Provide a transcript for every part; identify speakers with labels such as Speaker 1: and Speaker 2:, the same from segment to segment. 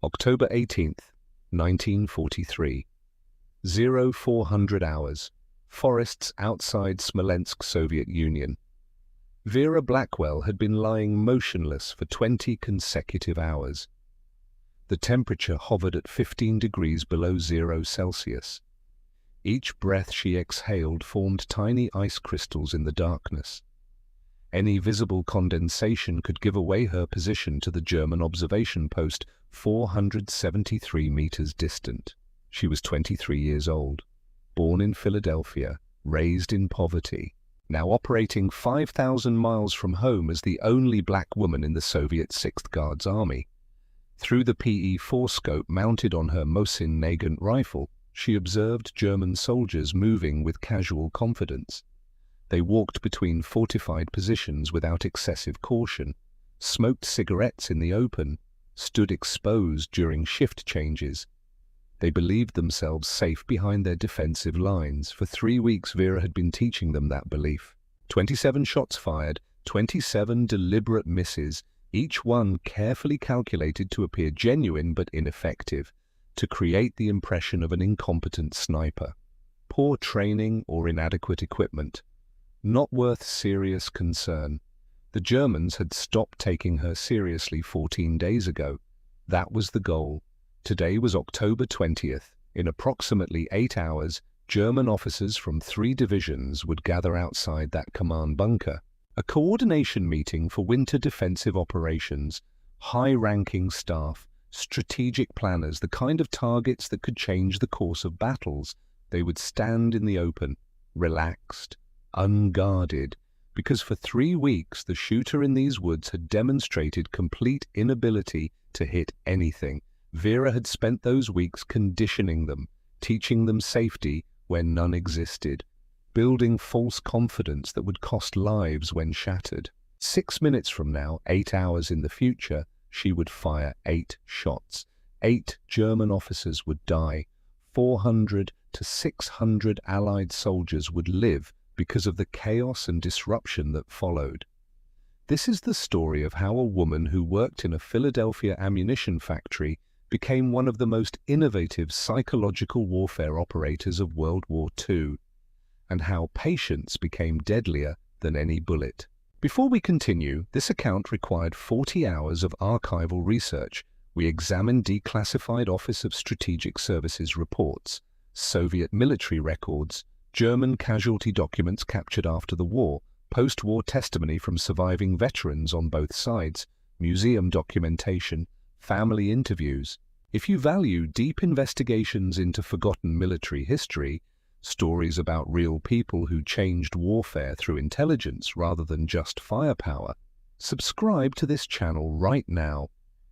Speaker 1: October 18th, 1943. 0400 hours. Forests outside Smolensk, Soviet Union. Vera Blackwell had been lying motionless for 20 consecutive hours. The temperature hovered at 15 degrees below 0 Celsius. Each breath she exhaled formed tiny ice crystals in the darkness. Any visible condensation could give away her position to the German observation post 473 meters distant. She was 23 years old, born in Philadelphia, raised in poverty, now operating 5,000 miles from home as the only black woman in the Soviet 6th Guards Army. Through the PE-4 scope mounted on her Mosin Nagant rifle, she observed German soldiers moving with casual confidence. They walked between fortified positions without excessive caution, smoked cigarettes in the open, stood exposed during shift changes. They believed themselves safe behind their defensive lines. For 3 weeks, Vera had been teaching them that belief. 27 shots fired, 27 deliberate misses, each one carefully calculated to appear genuine but ineffective, to create the impression of an incompetent sniper. Poor training or inadequate equipment. Not worth serious concern. The Germans had stopped taking her seriously 14 days ago. That was the goal. Today was October 20th. In approximately 8 hours, German officers from 3 divisions would gather outside that command bunker. A coordination meeting for winter defensive operations. High-ranking staff, strategic planners, the kind of targets that could change the course of battles. They would stand in the open, relaxed, unguarded, because for 3 weeks the shooter in these woods had demonstrated complete inability to hit anything. Vera had spent those weeks conditioning them, teaching them safety where none existed, building false confidence that would cost lives when shattered. 6 minutes from now, 8 hours in the future, she would fire 8 shots. 8 German officers would die. 400 to 600 Allied soldiers would live because of the chaos and disruption that followed. This is the story of how a woman who worked in a Philadelphia ammunition factory became one of the most innovative psychological warfare operators of World War II, and how patience became deadlier than any bullet. Before we continue, this account required 40 hours of archival research. We examined declassified Office of Strategic Services reports, Soviet military records, German casualty documents captured after the war, post-war testimony from surviving veterans on both sides, museum documentation, family interviews. If you value deep investigations into forgotten military history, stories about real people who changed warfare through intelligence rather than just firepower, subscribe to this channel right now.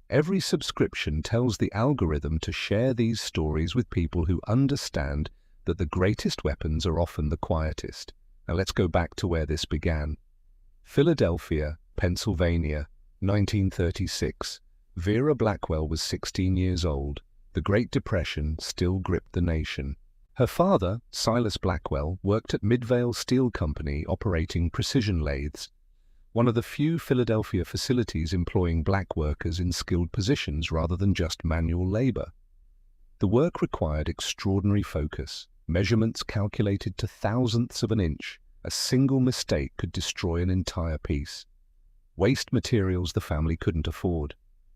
Speaker 1: Every subscription tells the algorithm to share these stories with people who understand that the greatest weapons are often the quietest. Now let's go back to where this began. Philadelphia, Pennsylvania, 1936. Vera Blackwell was 16 years old. The Great Depression still gripped the nation. Her father, Silas Blackwell, worked at Midvale Steel Company operating precision lathes, one of the few Philadelphia facilities employing black workers in skilled positions rather than just manual labor. The work required extraordinary focus, measurements calculated to thousandths of an inch. A single mistake could destroy an entire piece. Waste materials the family couldn't afford.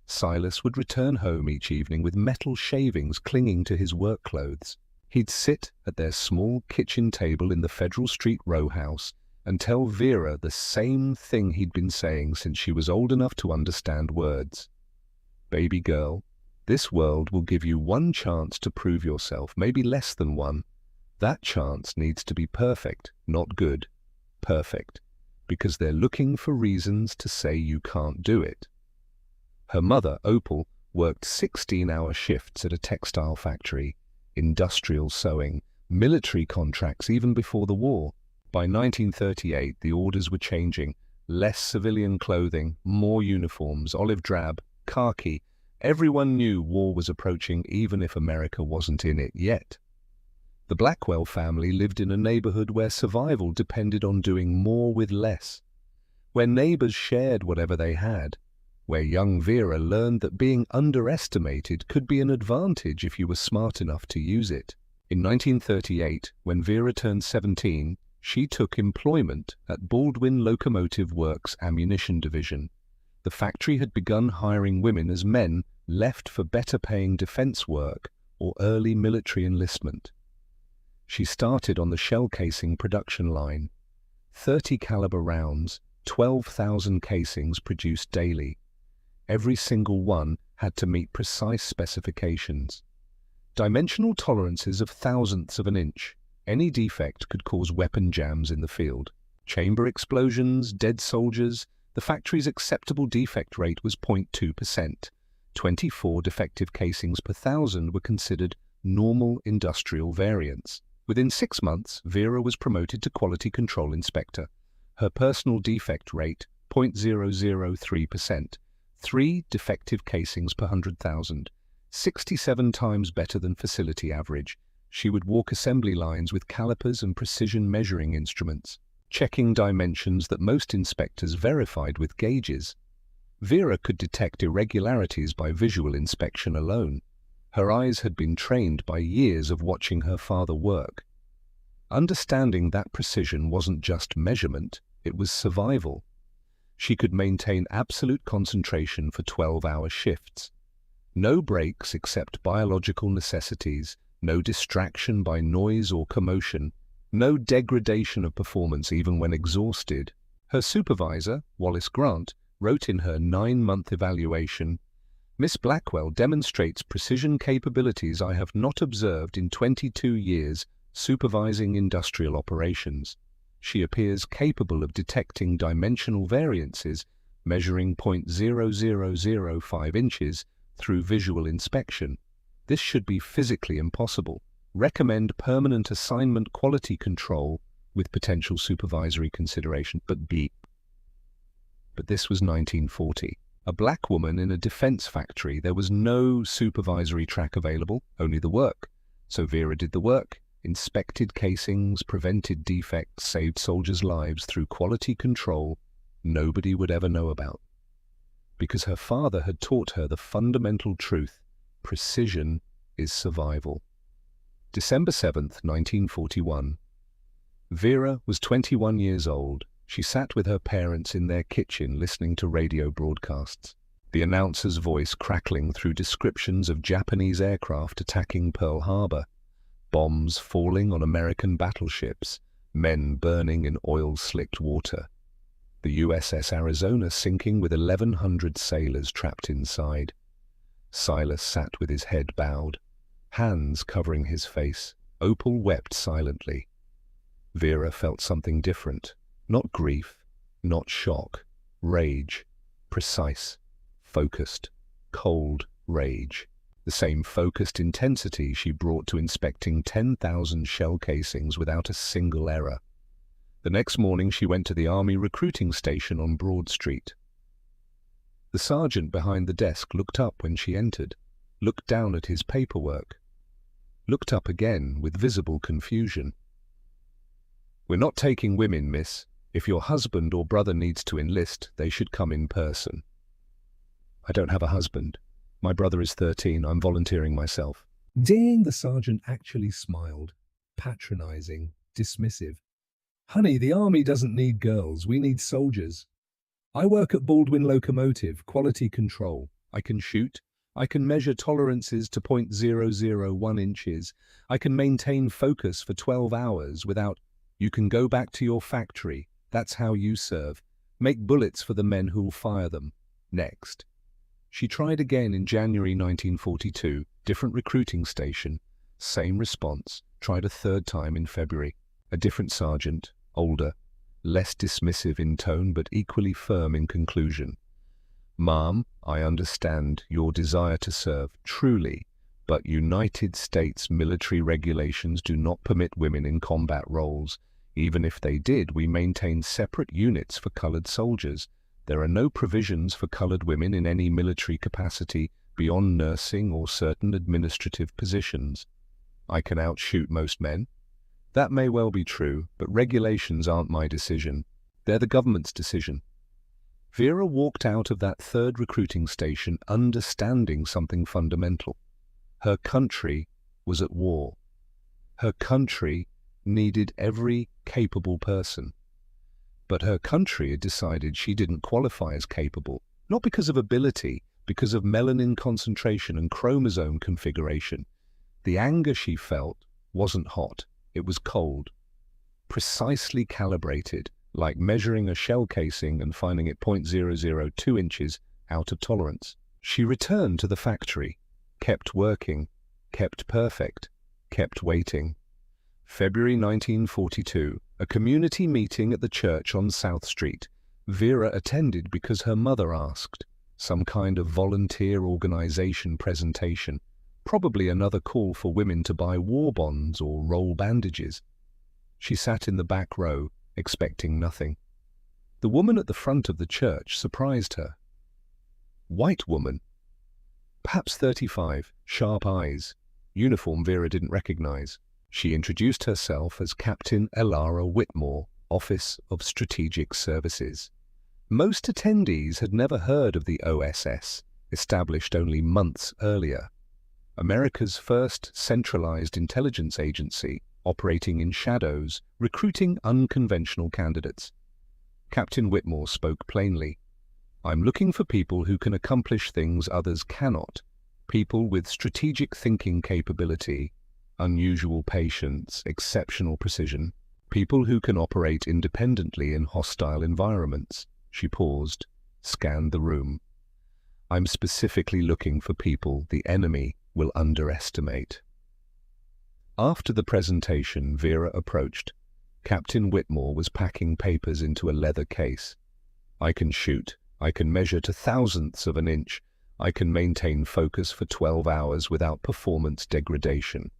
Speaker 1: Silas would return home each evening with metal shavings clinging to his work clothes. He'd sit at their small kitchen table in the Federal Street row house and tell Vera the same thing he'd been saying since she was old enough to understand words. Baby girl, this world will give you one chance to prove yourself, maybe less than one. That chance needs to be perfect, not good. Perfect. Because they're looking for reasons to say you can't do it. Her mother, Opal, worked 16-hour shifts at a textile factory, industrial sewing, military contracts even before the war. By 1938, the orders were changing. Less civilian clothing, more uniforms, olive drab, khaki. Everyone knew war was approaching even if America wasn't in it yet. The Blackwell family lived in a neighborhood where survival depended on doing more with less, where neighbors shared whatever they had. where young Vera learned that being underestimated could be an advantage if you were smart enough to use it. In 1938, when Vera turned 17, she took employment at Baldwin Locomotive Works Ammunition Division. The factory had begun hiring women as men left for better-paying defense work or early military enlistment. She started on the shell casing production line. 30 caliber rounds, 12,000 casings produced daily. Every single one had to meet precise specifications. Dimensional tolerances of thousandths of an inch. Any defect could cause weapon jams in the field. Chamber explosions, dead soldiers. The factory's acceptable defect rate was 0.2%. 24 defective casings per thousand were considered normal industrial variants. Within 6 months, Vera was promoted to Quality Control Inspector. Her personal defect rate, 0.003%. 3 defective casings per 100,000. 67 times better than facility average. She would walk assembly lines with calipers and precision measuring instruments, checking dimensions that most inspectors verified with gauges. Vera could detect irregularities by visual inspection alone. Her eyes had been trained by years of watching her father work. Understanding that precision wasn't just measurement, it was survival. She could maintain absolute concentration for 12-hour shifts. No breaks except biological necessities, no distraction by noise or commotion, no degradation of performance even when exhausted. Her supervisor, Wallace Grant, wrote in her 9-month evaluation, "Miss Blackwell demonstrates precision capabilities I have not observed in 22 years supervising industrial operations. She appears capable of detecting dimensional variances, measuring 0.0005 inches through visual inspection. This should be physically impossible. Recommend permanent assignment quality control with potential supervisory consideration, but this was 1940. A black woman in a defense factory. There was no supervisory track available, only the work. So Vera did the work, inspected casings, prevented defects, saved soldiers' lives through quality control nobody would ever know about. Because her father had taught her the fundamental truth: precision is survival. December 7th, 1941. Vera was 21 years old. She sat with her parents in their kitchen listening to radio broadcasts. The announcer's voice crackling through descriptions of Japanese aircraft attacking Pearl Harbor, bombs falling on American battleships, men burning in oil-slicked water. The USS Arizona sinking with 1,100 sailors trapped inside. Silas sat with his head bowed, hands covering his face. Opal wept silently. Vera felt something different. Not grief, not shock, rage, precise, focused, cold rage. The same focused intensity she brought to inspecting 10,000 shell casings without a single error. The next morning she went to the Army recruiting station on Broad Street. The sergeant behind the desk looked up when she entered, looked down at his paperwork, looked up again with visible confusion. "We're not taking women, miss. If your husband or brother needs to enlist, they should come in person." "I don't have a husband. My brother is 13. I'm volunteering myself." Ding! The sergeant actually smiled. Patronizing, dismissive. "Honey, the Army doesn't need girls. We need soldiers. I work at Baldwin Locomotive, Quality Control. I can shoot. I can measure tolerances to 0.001 inches. I can maintain focus for 12 hours without... You can go back to your factory. That's how you serve. Make bullets for the men who'll fire them. Next." She tried again in January 1942, different recruiting station. Same response. Tried a third time in February. A different sergeant, older, less dismissive in tone but equally firm in conclusion. "Ma'am, I understand your desire to serve, truly, but United States military regulations do not permit women in combat roles. Even if they did, we maintain separate units for colored soldiers. There are no provisions for colored women in any military capacity beyond nursing or certain administrative positions. I can outshoot most men." "That may well be true, but regulations aren't my decision. They're the government's decision." Vera walked out of that third recruiting station understanding something fundamental. Her country was at war. Her country needed every capable person. But her country had decided she didn't qualify as capable, not because of ability, because of melanin concentration and chromosome configuration. The anger she felt wasn't hot, it was cold. Precisely calibrated, like measuring a shell casing and finding it 0.002 inches out of tolerance. She returned to the factory, kept working, kept perfect, kept waiting. February 1942, a community meeting at the church on South Street. Vera attended because her mother asked. Some kind of volunteer organization presentation, probably another call for women to buy war bonds or roll bandages. She sat in the back row, expecting nothing. The woman at the front of the church surprised her. White woman, perhaps 35, sharp eyes, uniform Vera didn't recognize. She introduced herself as Captain Elara Whitmore, Office of Strategic Services. Most attendees had never heard of the OSS, established only months earlier. America's first centralized intelligence agency, operating in shadows, recruiting unconventional candidates. Captain Whitmore spoke plainly. I'm looking for people who can accomplish things others cannot, people with strategic thinking capability, unusual patience, exceptional precision, people who can operate independently in hostile environments. She paused, scanned the room. I'm specifically looking for people the enemy will underestimate. After the presentation, Vera approached. Captain Whitmore was packing papers into a leather case. I can shoot. I can measure to thousandths of an inch. I can maintain focus for 12 hours without performance degradation.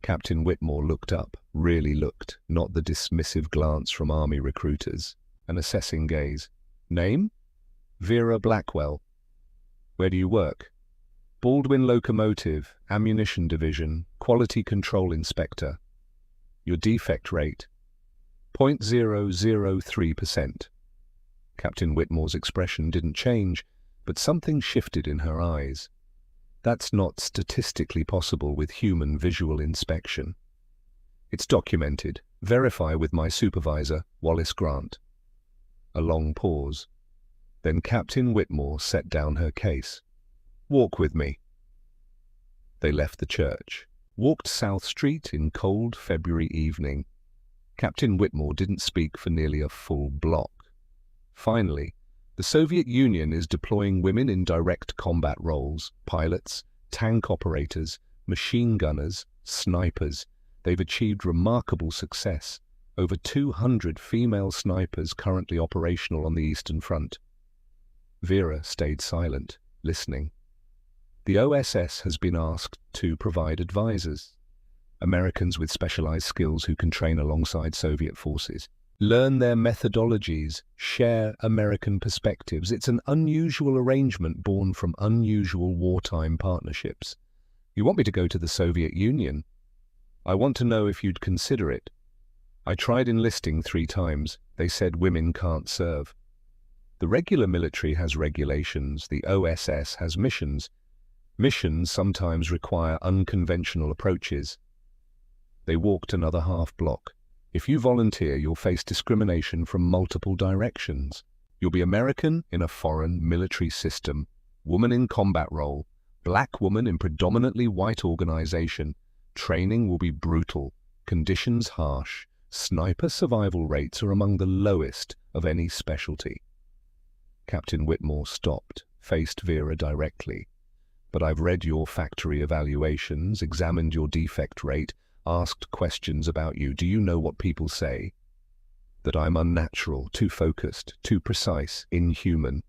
Speaker 1: Captain Whitmore looked up, really looked, not the dismissive glance from army recruiters. An assessing gaze. Name? Vera Blackwell. Where do you work? Baldwin Locomotive, Ammunition Division, Quality Control Inspector. Your defect rate? 0.003%. Captain Whitmore's expression didn't change, but something shifted in her eyes. That's not statistically possible with human visual inspection. It's documented. Verify with my supervisor, Wallace Grant. A long pause. Then Captain Whitmore set down her case. Walk with me. They left the church, walked South Street in cold February evening. Captain Whitmore didn't speak for nearly a full block. Finally, the Soviet Union is deploying women in direct combat roles, pilots, tank operators, machine gunners, snipers. They've achieved remarkable success. Over 200 female snipers currently operational on the Eastern Front. Vera stayed silent, listening. The OSS has been asked to provide advisors, Americans with specialized skills who can train alongside Soviet forces, learn their methodologies, share American perspectives. It's an unusual arrangement born from unusual wartime partnerships. You want me to go to the Soviet Union? I want to know if you'd consider it. I tried enlisting 3 times. They said women can't serve. The regular military has regulations. The OSS has missions. Missions sometimes require unconventional approaches. They walked another half block. If you volunteer, you'll face discrimination from multiple directions. You'll be American in a foreign military system, woman in combat role, black woman in predominantly white organization. Training will be brutal, conditions harsh. Sniper survival rates are among the lowest of any specialty. Captain Whitmore stopped, faced Vera directly. But I've read your factory evaluations, examined your defect rate, asked questions about you. Do you know what people say? That I'm unnatural, too focused, too precise, inhuman.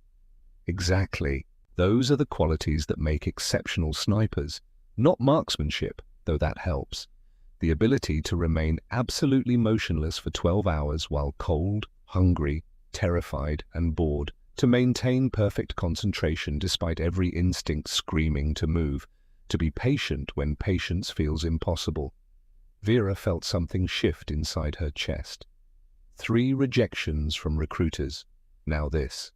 Speaker 1: Exactly. Those are the qualities that make exceptional snipers. Not marksmanship, though that helps. The ability to remain absolutely motionless for 12 hours while cold, hungry, terrified, and bored. To maintain perfect concentration despite every instinct screaming to move. To be patient when patience feels impossible. Vera felt something shift inside her chest. 3 rejections from recruiters. Now this.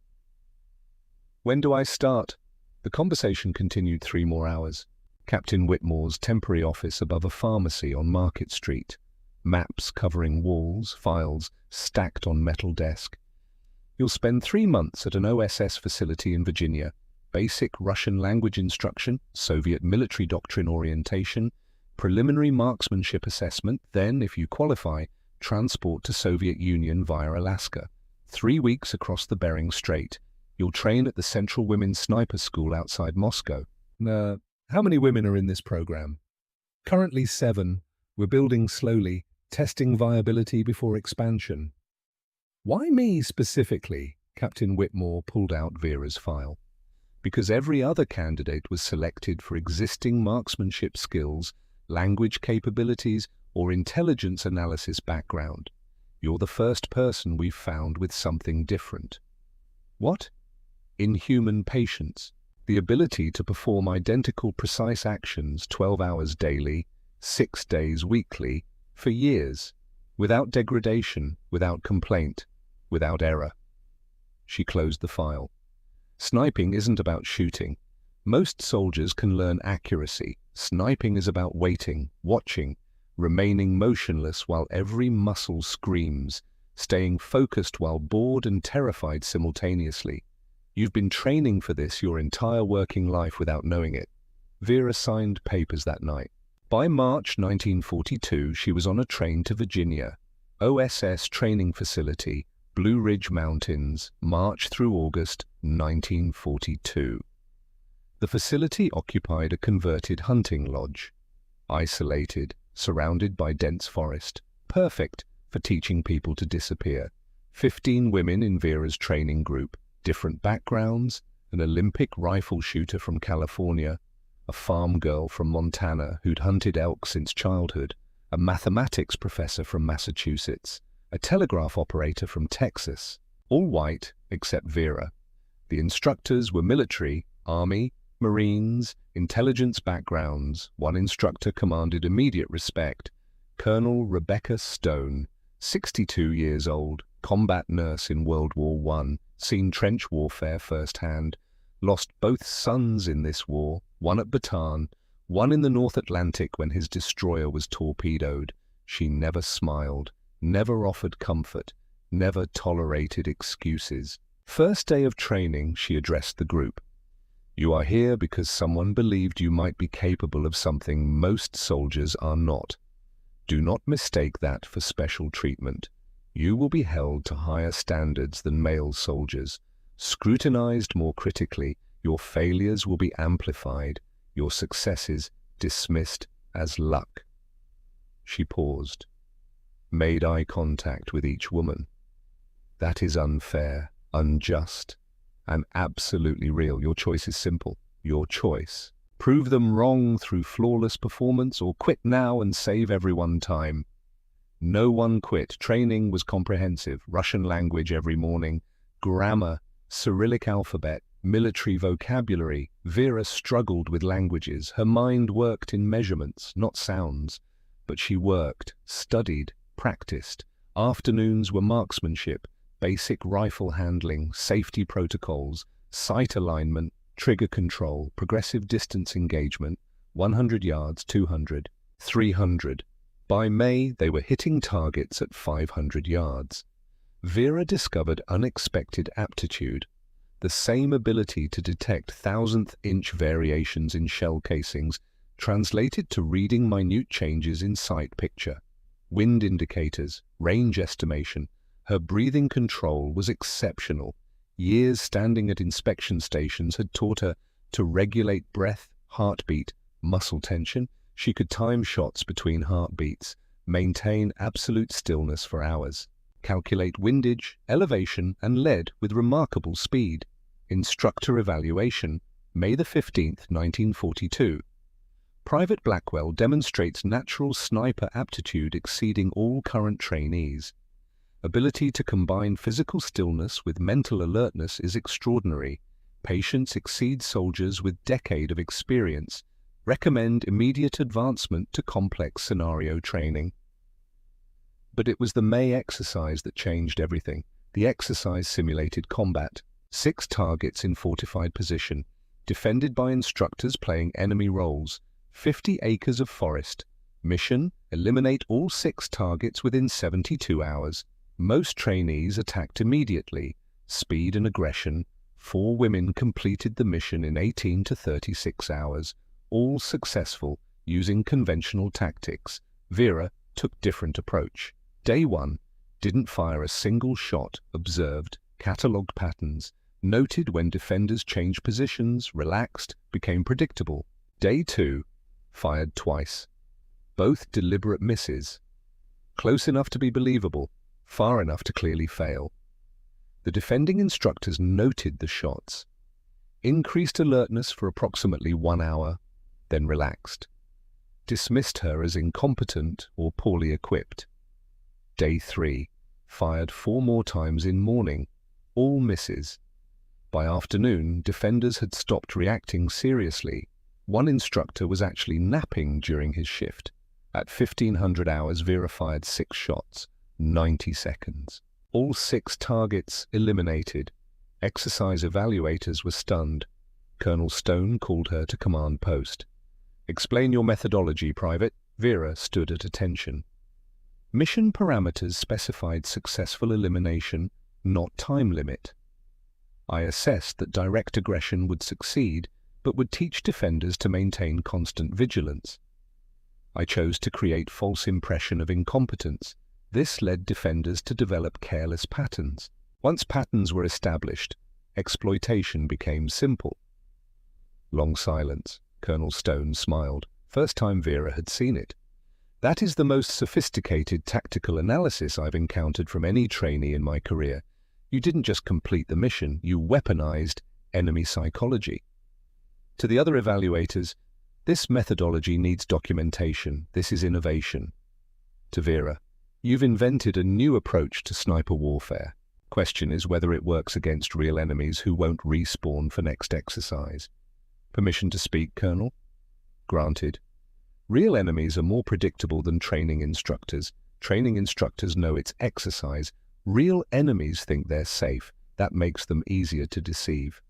Speaker 1: When do I start? The conversation continued 3 more hours. Captain Whitmore's temporary office above a pharmacy on Market Street. Maps covering walls, files stacked on metal desk. You'll spend 3 months at an OSS facility in Virginia. Basic Russian language instruction, Soviet military doctrine orientation, preliminary marksmanship assessment, then, if you qualify, transport to Soviet Union via Alaska. 3 weeks across the Bering Strait. You'll train at the Central Women's Sniper School outside Moscow. How many women are in this program? Currently 7. We're building slowly, testing viability before expansion. Why me specifically? Captain Whitmore pulled out Vera's file. Because every other candidate was selected for existing marksmanship skills, language capabilities, or intelligence analysis background. You're the first person we've found with something different. What? Inhuman patience. The ability to perform identical precise actions 12 hours daily, 6 days weekly, for years, without degradation, without complaint, without error. She closed the file. Sniping isn't about shooting. Most soldiers can learn accuracy. Sniping is about waiting, watching, remaining motionless while every muscle screams, staying focused while bored and terrified simultaneously. You've been training for this your entire working life without knowing it. Vera signed papers that night. By March 1942, she was on a train to Virginia. OSS training facility, Blue Ridge Mountains, March through August 1942. The facility occupied a converted hunting lodge. Isolated, surrounded by dense forest, perfect for teaching people to disappear. 15 women in Vera's training group, different backgrounds, an Olympic rifle shooter from California, a farm girl from Montana who'd hunted elk since childhood, a mathematics professor from Massachusetts, a telegraph operator from Texas, all white except Vera. The instructors were military, Army, Marines, intelligence backgrounds. One instructor commanded immediate respect, Colonel Rebecca Stone, 62 years old, combat nurse in World War I, seen trench warfare firsthand, lost both sons in this war, one at Bataan, one in the North Atlantic when his destroyer was torpedoed. She never smiled, never offered comfort, never tolerated excuses. First day of training, she addressed the group. You are here because someone believed you might be capable of something most soldiers are not. Do not mistake that for special treatment. You will be held to higher standards than male soldiers, scrutinized more critically. Your failures will be amplified, your successes dismissed as luck. She paused, made eye contact with each woman. That is unfair, unjust, and absolutely real. Your choice is simple. Your choice. Prove them wrong through flawless performance or quit now and save everyone time. No one quit. Training was comprehensive. Russian language every morning, grammar, Cyrillic alphabet, military vocabulary. Vera struggled with languages. Her mind worked in measurements, not sounds. But she worked, studied, practiced. Afternoons were marksmanship, basic rifle handling, safety protocols, sight alignment, trigger control, progressive distance engagement, 100 yards, 200, 300. By May, they were hitting targets at 500 yards. Vera discovered unexpected aptitude, the same ability to detect thousandth-inch variations in shell casings translated to reading minute changes in sight picture, wind indicators, range estimation. Her breathing control was exceptional. Years standing at inspection stations had taught her to regulate breath, heartbeat, muscle tension. She could time shots between heartbeats, maintain absolute stillness for hours, calculate windage, elevation, and lead with remarkable speed. Instructor evaluation, May 15, 1942. Private Blackwell demonstrates natural sniper aptitude exceeding all current trainees. Ability to combine physical stillness with mental alertness is extraordinary. Patience exceeds soldiers with decade of experience. Recommend immediate advancement to complex scenario training. But it was the May exercise that changed everything. The exercise simulated combat, 6 targets in fortified position, defended by instructors playing enemy roles, 50 acres of forest. Mission: eliminate all 6 targets within 72 hours. Most trainees attacked immediately. Speed and aggression. 4 women completed the mission in 18 to 36 hours, all successful using conventional tactics. Vera took different approach. Day 1, didn't fire a single shot, observed, catalogued patterns, noted when defenders changed positions, relaxed, became predictable. Day 2, fired twice. Both deliberate misses. Close enough to be believable, far enough to clearly fail. The defending instructors noted the shots, increased alertness for approximately 1 hour, then relaxed. Dismissed her as incompetent or poorly equipped. Day 3, fired 4 more times in morning, all misses. By afternoon, defenders had stopped reacting seriously. One instructor was actually napping during his shift. At 1500 hours, Vera fired 6 shots, 90 seconds. All 6 targets eliminated. Exercise evaluators were stunned. Colonel Stone called her to command post. Explain your methodology, Private. Vera stood at attention. Mission parameters specified successful elimination, not time limit. I assessed that direct aggression would succeed, but would teach defenders to maintain constant vigilance. I chose to create false impression of incompetence. This led defenders to develop careless patterns. Once patterns were established, exploitation became simple. Long silence. Colonel Stone smiled. First time Vera had seen it. That is the most sophisticated tactical analysis I've encountered from any trainee in my career. You didn't just complete the mission, you weaponized enemy psychology. To the other evaluators, this methodology needs documentation. This is innovation. To Vera, you've invented a new approach to sniper warfare. Question is whether it works against real enemies who won't respawn for next exercise. Permission to speak, Colonel? Granted. Real enemies are more predictable than training instructors. Training instructors know it's exercise. Real enemies think they're safe. That makes them easier to deceive.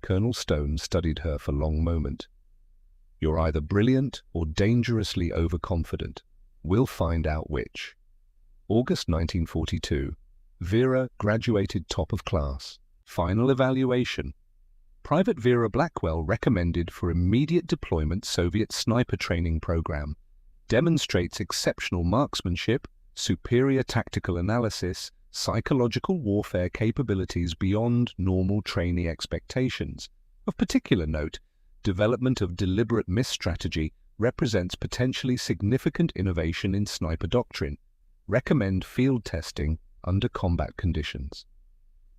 Speaker 1: Colonel Stone studied her for a long moment. You're either brilliant or dangerously overconfident. We'll find out which. August 1942. Vera graduated top of class. Final evaluation. Private Vera Blackwell recommended for immediate deployment Soviet sniper training program. Demonstrates exceptional marksmanship, superior tactical analysis, psychological warfare capabilities beyond normal trainee expectations. Of particular note, development of deliberate miss strategy represents potentially significant innovation in sniper doctrine. Recommend field testing under combat conditions.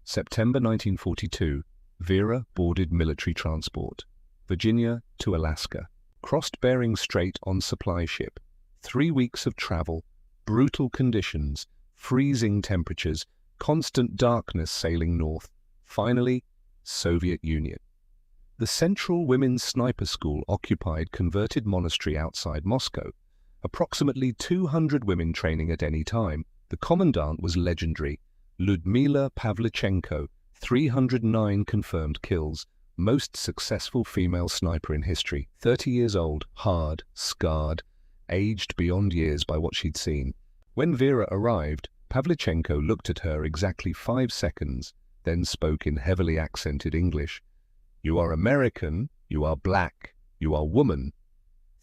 Speaker 1: September 1942. Vera boarded military transport. Virginia to Alaska. Crossed Bering Strait on supply ship. 3 weeks of travel. Brutal conditions. Freezing temperatures. Constant darkness sailing north. Finally, Soviet Union. The Central Women's Sniper School occupied converted monastery outside Moscow. Approximately 200 women training at any time. The commandant was legendary. Ludmila Pavlichenko, 309 confirmed kills, most successful female sniper in history. 30 years old, hard, scarred, aged beyond years by what she'd seen. When Vera arrived, Pavlichenko looked at her exactly 5 seconds, then spoke in heavily accented English. You are American, you are black, you are woman.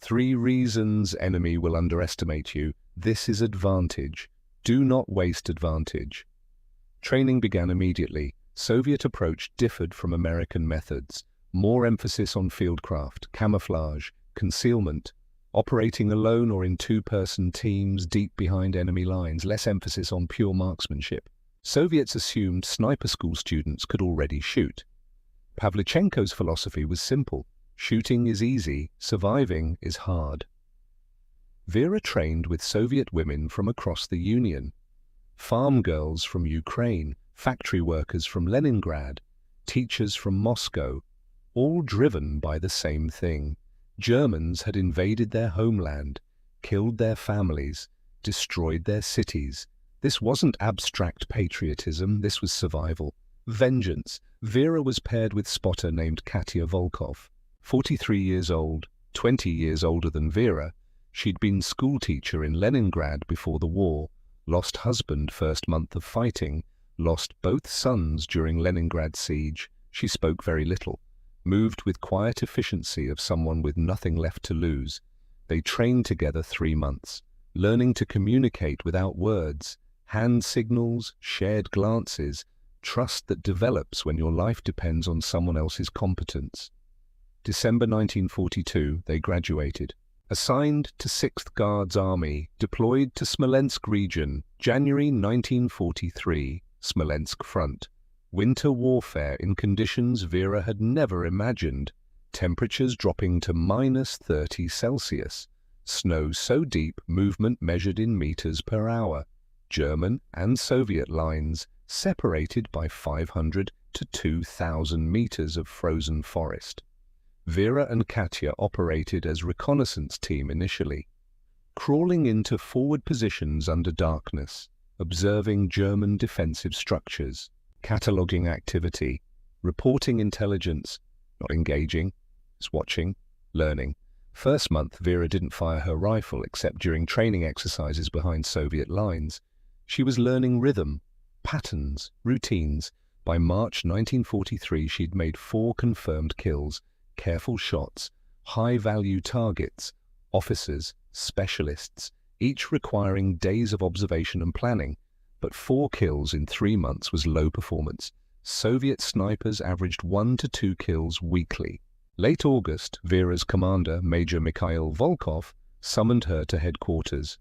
Speaker 1: 3 reasons enemy will underestimate you. This is advantage. Do not waste advantage. Training began immediately. Soviet approach differed from American methods. More emphasis on fieldcraft, camouflage, concealment, operating alone or in 2-person teams deep behind enemy lines, less emphasis on pure marksmanship. Soviets assumed sniper school students could already shoot. Pavlichenko's philosophy was simple. Shooting is easy, surviving is hard. Vera trained with Soviet women from across the Union. Farm girls from Ukraine, factory workers from Leningrad, teachers from Moscow, all driven by the same thing. Germans had invaded their homeland, killed their families, destroyed their cities. This wasn't abstract patriotism, this was survival. Vengeance. Vera was paired with spotter named Katya Volkov. 43 years old, 20 years older than Vera, she'd been schoolteacher in Leningrad before the war, lost husband first month of fighting, lost both sons during Leningrad siege. She spoke very little, moved with quiet efficiency of someone with nothing left to lose. They trained together 3 months, learning to communicate without words, hand signals, shared glances, trust that develops when your life depends on someone else's competence. December 1942, they graduated. Assigned to 6th Guards Army, deployed to Smolensk region, January 1943, Smolensk front. Winter warfare in conditions Vera had never imagined. Temperatures dropping to -30 Celsius. Snow so deep, movement measured in meters per hour. German and Soviet lines separated by 500 to 2,000 meters of frozen forest. Vera and Katya operated as reconnaissance team initially, crawling into forward positions under darkness, observing German defensive structures, cataloging activity, reporting intelligence, not engaging, just watching, learning. First month, Vera didn't fire her rifle except during training exercises behind Soviet lines. She was learning rhythm, patterns, routines. By March 1943, she'd made 4 confirmed kills, careful shots, high-value targets, officers, specialists, each requiring days of observation and planning. But 4 kills in 3 months was low performance. Soviet snipers averaged 1 to 2 kills weekly. Late August, Vera's commander, Major Mikhail Volkov, summoned her to headquarters.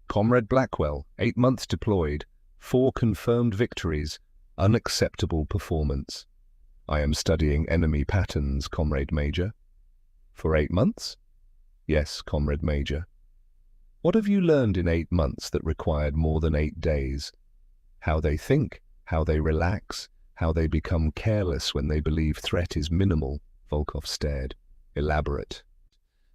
Speaker 1: Comrade Blackwell, 8 months deployed, 4 confirmed victories, unacceptable performance. I am studying enemy patterns, Comrade Major. For 8 months? Yes, Comrade Major. What have you learned in 8 months that required more than 8 days? How they think, how they relax, how they become careless when they believe threat is minimal. Volkov stared. Elaborate.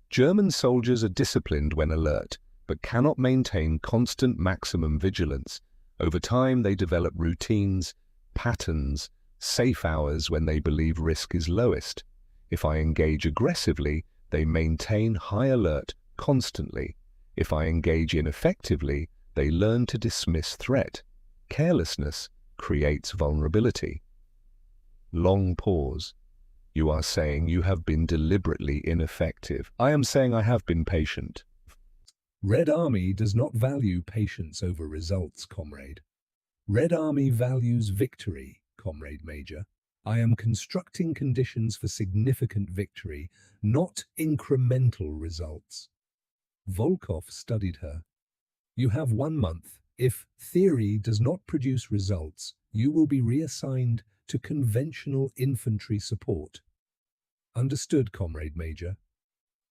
Speaker 1: German soldiers are disciplined when alert, but cannot maintain constant maximum vigilance. Over time, they develop routines, patterns, safe hours when they believe risk is lowest. If I engage aggressively, they maintain high alert constantly. If I engage ineffectively, they learn to dismiss threat. Carelessness creates vulnerability. Long pause. You are saying you have been deliberately ineffective. I am saying I have been patient. Red Army does not value patience over results, comrade. Red Army values victory, Comrade Major. I am constructing conditions for significant victory, not incremental results. Volkov studied her. You have 1 month. If theory does not produce results, you will be reassigned to conventional infantry support. Understood, Comrade Major.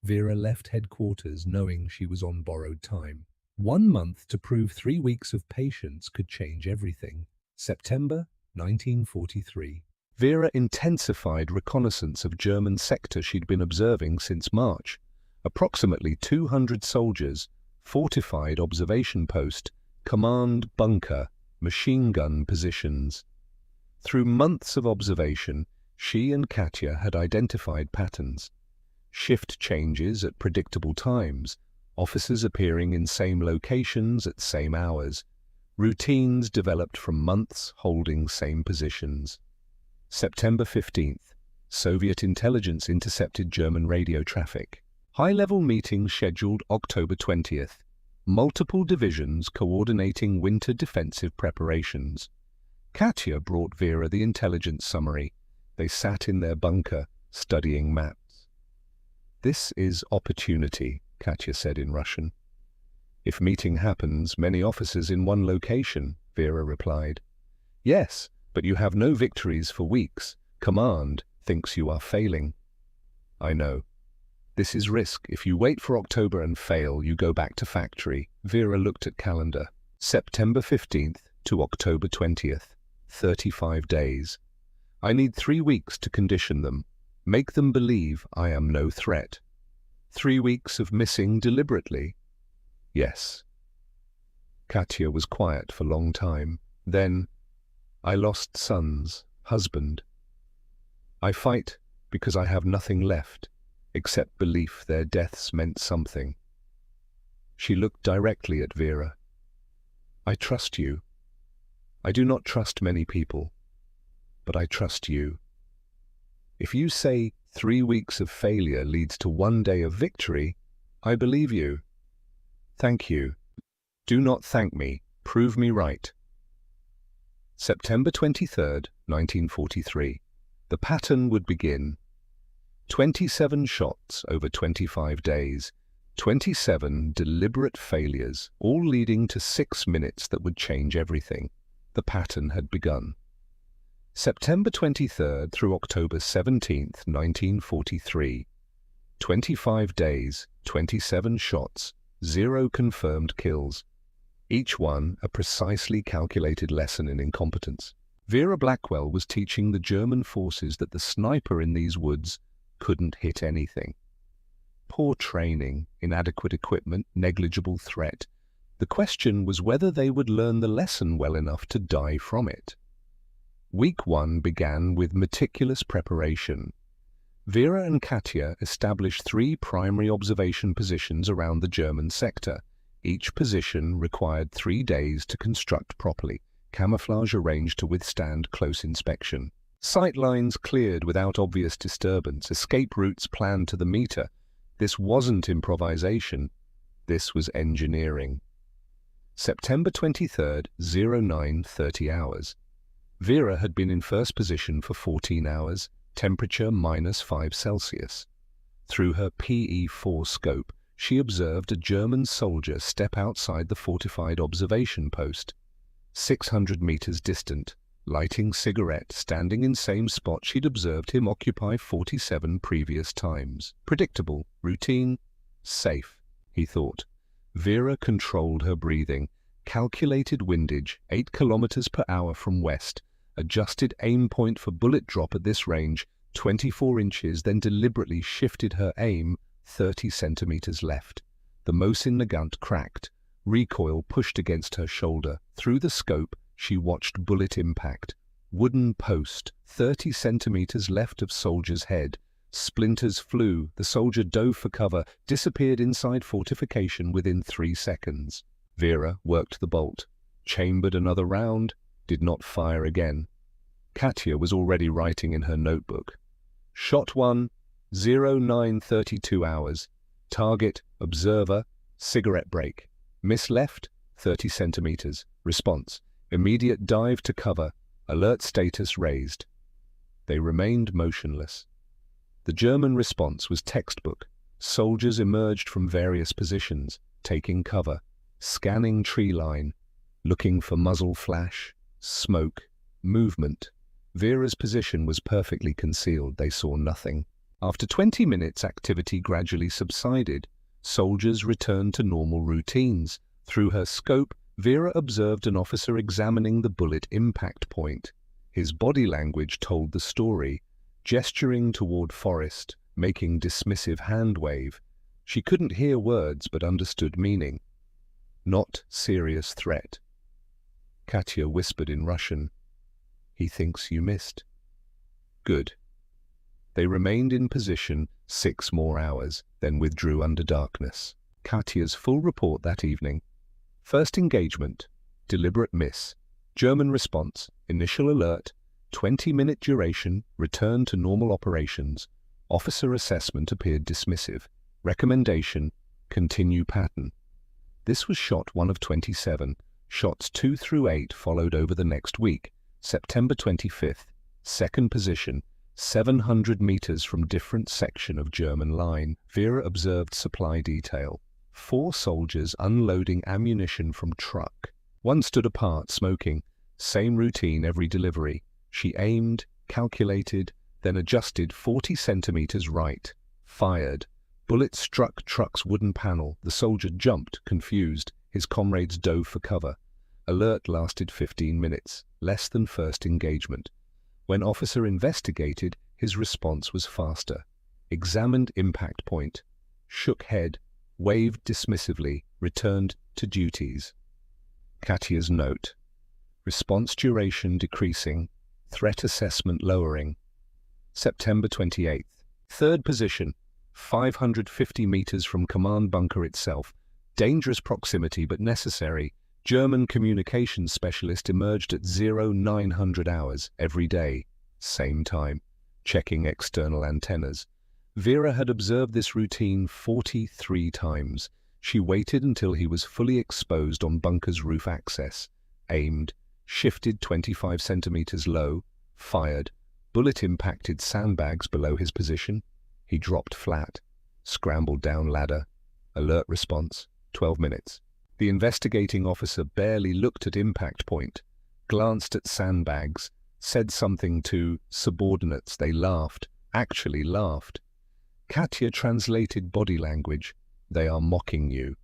Speaker 1: Vera left headquarters knowing she was on borrowed time. 1 month to prove 3 weeks of patience could change everything. September 1943. Vera intensified reconnaissance of German sector she'd been observing since March. Approximately 200 soldiers, fortified observation post, command bunker, machine gun positions. Through months of observation, she and Katya had identified patterns. Shift changes at predictable times, officers appearing in same locations at same hours, routines developed from months holding same positions. September 15th, Soviet intelligence intercepted German radio traffic. High-level meeting scheduled October 20th. Multiple divisions coordinating winter defensive preparations. Katya brought Vera the intelligence summary. They sat in their bunker, studying maps. This is opportunity, Katya said in Russian. If meeting happens, many officers in one location, Vera replied. Yes, but you have no victories for weeks. Command thinks you are failing. I know. This is risk. If you wait for October and fail, you go back to factory. Vera looked at calendar. September 15th to October 20th. 35 days. I need 3 weeks to condition them. Make them believe I am no threat. 3 weeks of missing deliberately. Yes. Katya was quiet for a long time. Then, I lost sons, husband. I fight because I have nothing left, except belief their deaths meant something. She looked directly at Vera. I trust you. I do not trust many people, but I trust you. If you say 3 weeks of failure leads to 1 day of victory, I believe you. Thank you. Do not thank me. Prove me right. September 23rd, 1943. The pattern would begin. 27 shots over 25 days. 27 deliberate failures, all leading to 6 minutes that would change everything. The pattern had begun. September 23rd through October 17th, 1943. 25 days, 27 shots, 0 confirmed kills. Each one a precisely calculated lesson in incompetence. Vera Blackwell was teaching the German forces that the sniper in these woods couldn't hit anything. Poor training, inadequate equipment, negligible threat. The question was whether they would learn the lesson well enough to die from it. Week 1 began with meticulous preparation. Vera and Katya established 3 primary observation positions around the German sector. Each position required 3 days to construct properly, camouflage arranged to withstand close inspection. Sight lines cleared without obvious disturbance, escape routes planned to the meter. This wasn't improvisation, this was engineering. September 23rd, 09:30 hours. Vera had been in first position for 14 hours, temperature -5 Celsius. Through her PE4 scope, she observed a German soldier step outside the fortified observation post. 600 meters distant, lighting cigarette, standing in same spot she'd observed him occupy 47 previous times. Predictable, routine, safe, he thought. Vera controlled her breathing, calculated windage 8 kilometers per hour from west, adjusted aim point for bullet drop at this range, 24 inches, then deliberately shifted her aim 30 centimeters left. The Mosin Nagant cracked. Recoil pushed against her shoulder. Through the scope, she watched bullet impact. Wooden post, 30 centimeters left of soldier's head. Splinters flew. The soldier dove for cover, disappeared inside fortification within 3 seconds. Vera worked the bolt, chambered another round, did not fire again. Katya was already writing in her notebook. Shot 1, 09:32 hours. Target, observer, cigarette break. Miss left, 30 centimeters. Response, immediate dive to cover. Alert status raised. They remained motionless. The German response was textbook. Soldiers emerged from various positions, taking cover, scanning tree line, looking for muzzle flash, smoke, movement. Vera's position was perfectly concealed. They saw nothing. After 20 minutes, activity gradually subsided. Soldiers returned to normal routines. Through her scope, Vera observed an officer examining the bullet impact point. His body language told the story, gesturing toward forest, making dismissive hand wave. She couldn't hear words but understood meaning. Not serious threat. Katya whispered in Russian, "He thinks you missed." Good. They remained in position 6 more hours, then withdrew under darkness. Katya's full report that evening. First engagement, deliberate miss. German response, initial alert, 20-minute duration, return to normal operations. Officer assessment appeared dismissive. Recommendation, continue pattern. This was shot 1 of 27. Shots 2 through 8 followed over the next week. September 25th, second position, 700 meters from different section of German line. Vera observed supply detail. 4 soldiers unloading ammunition from truck. One stood apart, smoking. Same routine every delivery. She aimed, calculated, then adjusted 40 centimeters right. Fired. Bullet struck truck's wooden panel. The soldier jumped, confused. His comrades dove for cover. Alert lasted 15 minutes, less than first engagement. When officer investigated, his response was faster. Examined impact point. Shook head, waved dismissively, returned to duties. Katya's note. Response duration decreasing. Threat assessment lowering. September 28th. Third position. 550 meters from command bunker itself. Dangerous proximity but necessary. German communications specialist emerged at 0900 hours every day. Same time. Checking external antennas. Vera had observed this routine 43 times. She waited until he was fully exposed on bunker's roof access. Aimed. Shifted 25 centimeters low. Fired. Bullet impacted sandbags below his position. He dropped flat. Scrambled down ladder. Alert response. 12 minutes. The investigating officer barely looked at impact point. Glanced at sandbags. Said something to subordinates. They laughed. Actually laughed. Katya translated body language. They are mocking you.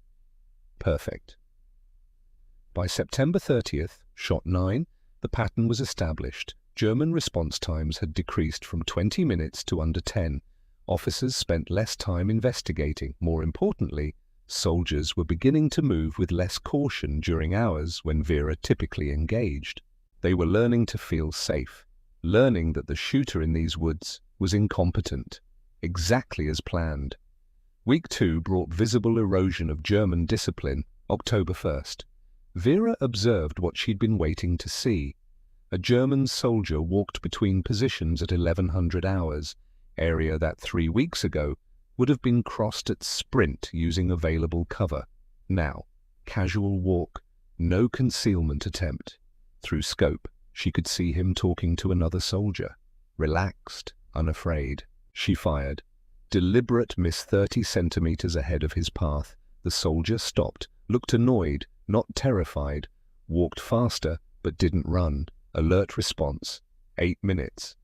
Speaker 1: Perfect. By September 30th, shot 9, the pattern was established. German response times had decreased from 20 minutes to under 10. Officers spent less time investigating. More importantly, soldiers were beginning to move with less caution during hours when Vera typically engaged. They were learning to feel safe, learning that the shooter in these woods was incompetent, exactly as planned. Week 2 brought visible erosion of German discipline, October 1st. Vera observed what she'd been waiting to see. A German soldier walked between positions at 1100 hours, area that 3 weeks ago would have been crossed at sprint using available cover. Now, casual walk, no concealment attempt. Through scope, she could see him talking to another soldier. Relaxed, unafraid. She fired. Deliberate miss 30 centimeters ahead of his path. The soldier stopped, looked annoyed, not terrified, walked faster but didn't run. Alert response. 8 minutes.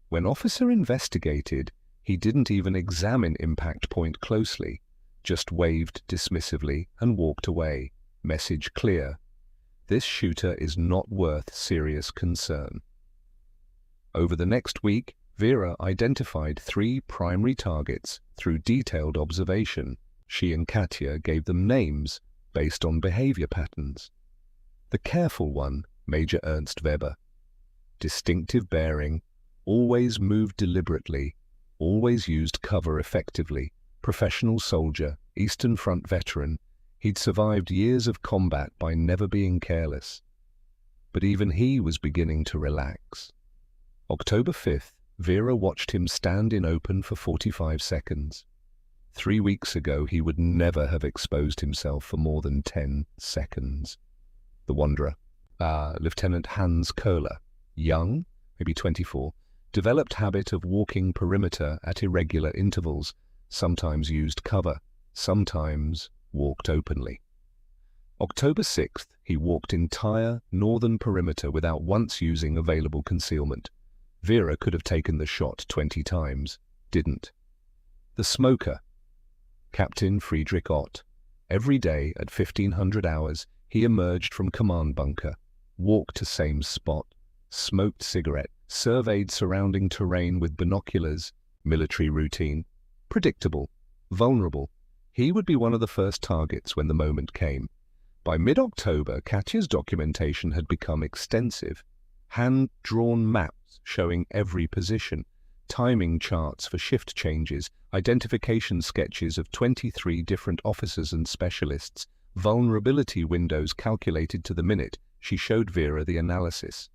Speaker 1: When officer investigated, he didn't even examine impact point closely, just waved dismissively and walked away. Message clear. This shooter is not worth serious concern. Over the next week, Vera identified 3 primary targets through detailed observation. She and Katya gave them names based on behavior patterns. The careful one, Major Ernst Weber. Distinctive bearing, always moved deliberately, always used cover effectively. Professional soldier, Eastern Front veteran, he'd survived years of combat by never being careless. But even he was beginning to relax. October 5th, Vera watched him stand in open for 45 seconds. 3 weeks ago, he would never have exposed himself for more than 10 seconds. The Wanderer. Lieutenant Hans Kohler, young, maybe 24, developed habit of walking perimeter at irregular intervals, sometimes used cover, sometimes walked openly. October 6th, he walked entire northern perimeter without once using available concealment. Vera could have taken the shot 20 times, didn't. The Smoker. Captain Friedrich Ott. Every day at 1500 hours, he emerged from command bunker, walked to same spot, smoked cigarette, surveyed surrounding terrain with binoculars. Military routine. Predictable. Vulnerable. He would be one of the first targets when the moment came. By mid-October, Katya's documentation had become extensive. Hand-drawn maps showing every position, timing charts for shift changes, identification sketches of 23 different officers and specialists, vulnerability windows calculated to the minute. She showed Vera the analysis.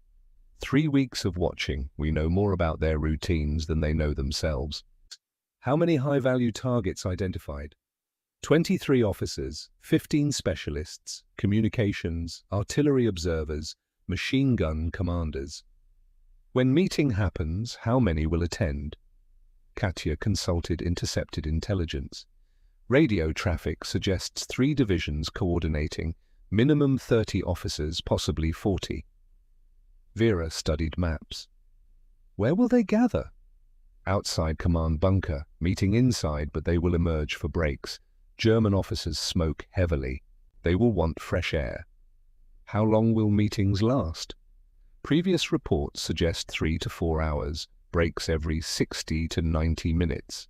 Speaker 1: 3 weeks of watching, we know more about their routines than they know themselves. How many high-value targets identified? 23 officers, 15 specialists, communications, artillery observers, machine gun commanders. When meeting happens, how many will attend? Katya consulted intercepted intelligence. Radio traffic suggests 3 divisions coordinating, minimum 30 officers, possibly 40. Vera studied maps. Where will they gather? Outside command bunker, meeting inside, but they will emerge for breaks. German officers smoke heavily. They will want fresh air. How long will meetings last? Previous reports suggest 3 to 4 hours, breaks every 60 to 90 minutes.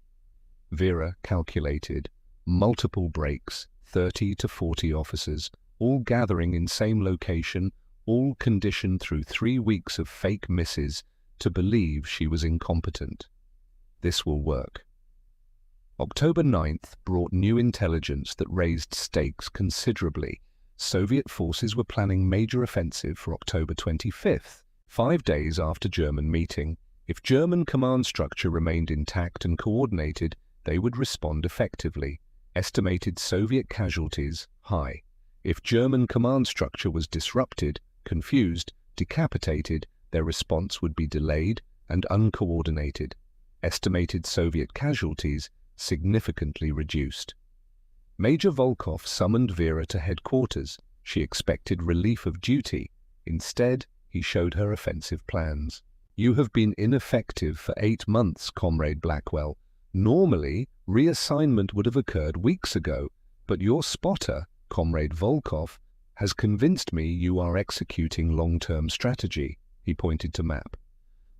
Speaker 1: Vera calculated multiple breaks, 30 to 40 officers, all gathering in same location, all conditioned through 3 weeks of fake misses to believe she was incompetent. This will work. October 9th brought new intelligence that raised stakes considerably. Soviet forces were planning major offensive for October 25th, 5 days after German meeting. If German command structure remained intact and coordinated, they would respond effectively. Estimated Soviet casualties high. If German command structure was disrupted, confused, decapitated, their response would be delayed and uncoordinated. Estimated Soviet casualties significantly reduced. Major Volkov summoned Vera to headquarters. She expected relief of duty. Instead, he showed her offensive plans. "You have been ineffective for 8 months, Comrade Blackwell. Normally, reassignment would have occurred weeks ago, but your spotter, Comrade Volkov, has convinced me you are executing long-term strategy." He pointed to map.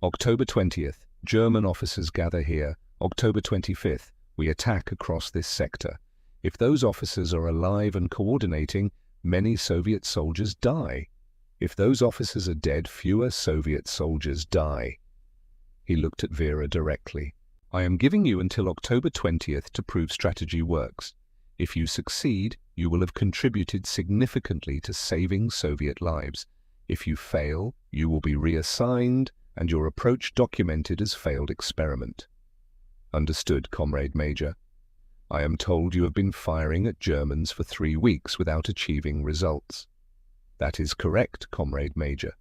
Speaker 1: October 20th, German officers gather here. October 25th, we attack across this sector. If those officers are alive and coordinating, many Soviet soldiers die. If those officers are dead, fewer Soviet soldiers die. He looked at Vera directly. "I am giving you until October 20th to prove strategy works. If you succeed, you will have contributed significantly to saving Soviet lives. If you fail, you will be reassigned and your approach documented as failed experiment." "Understood, Comrade Major. I am told you have been firing at Germans for 3 weeks without achieving results." "That is correct, Comrade Major."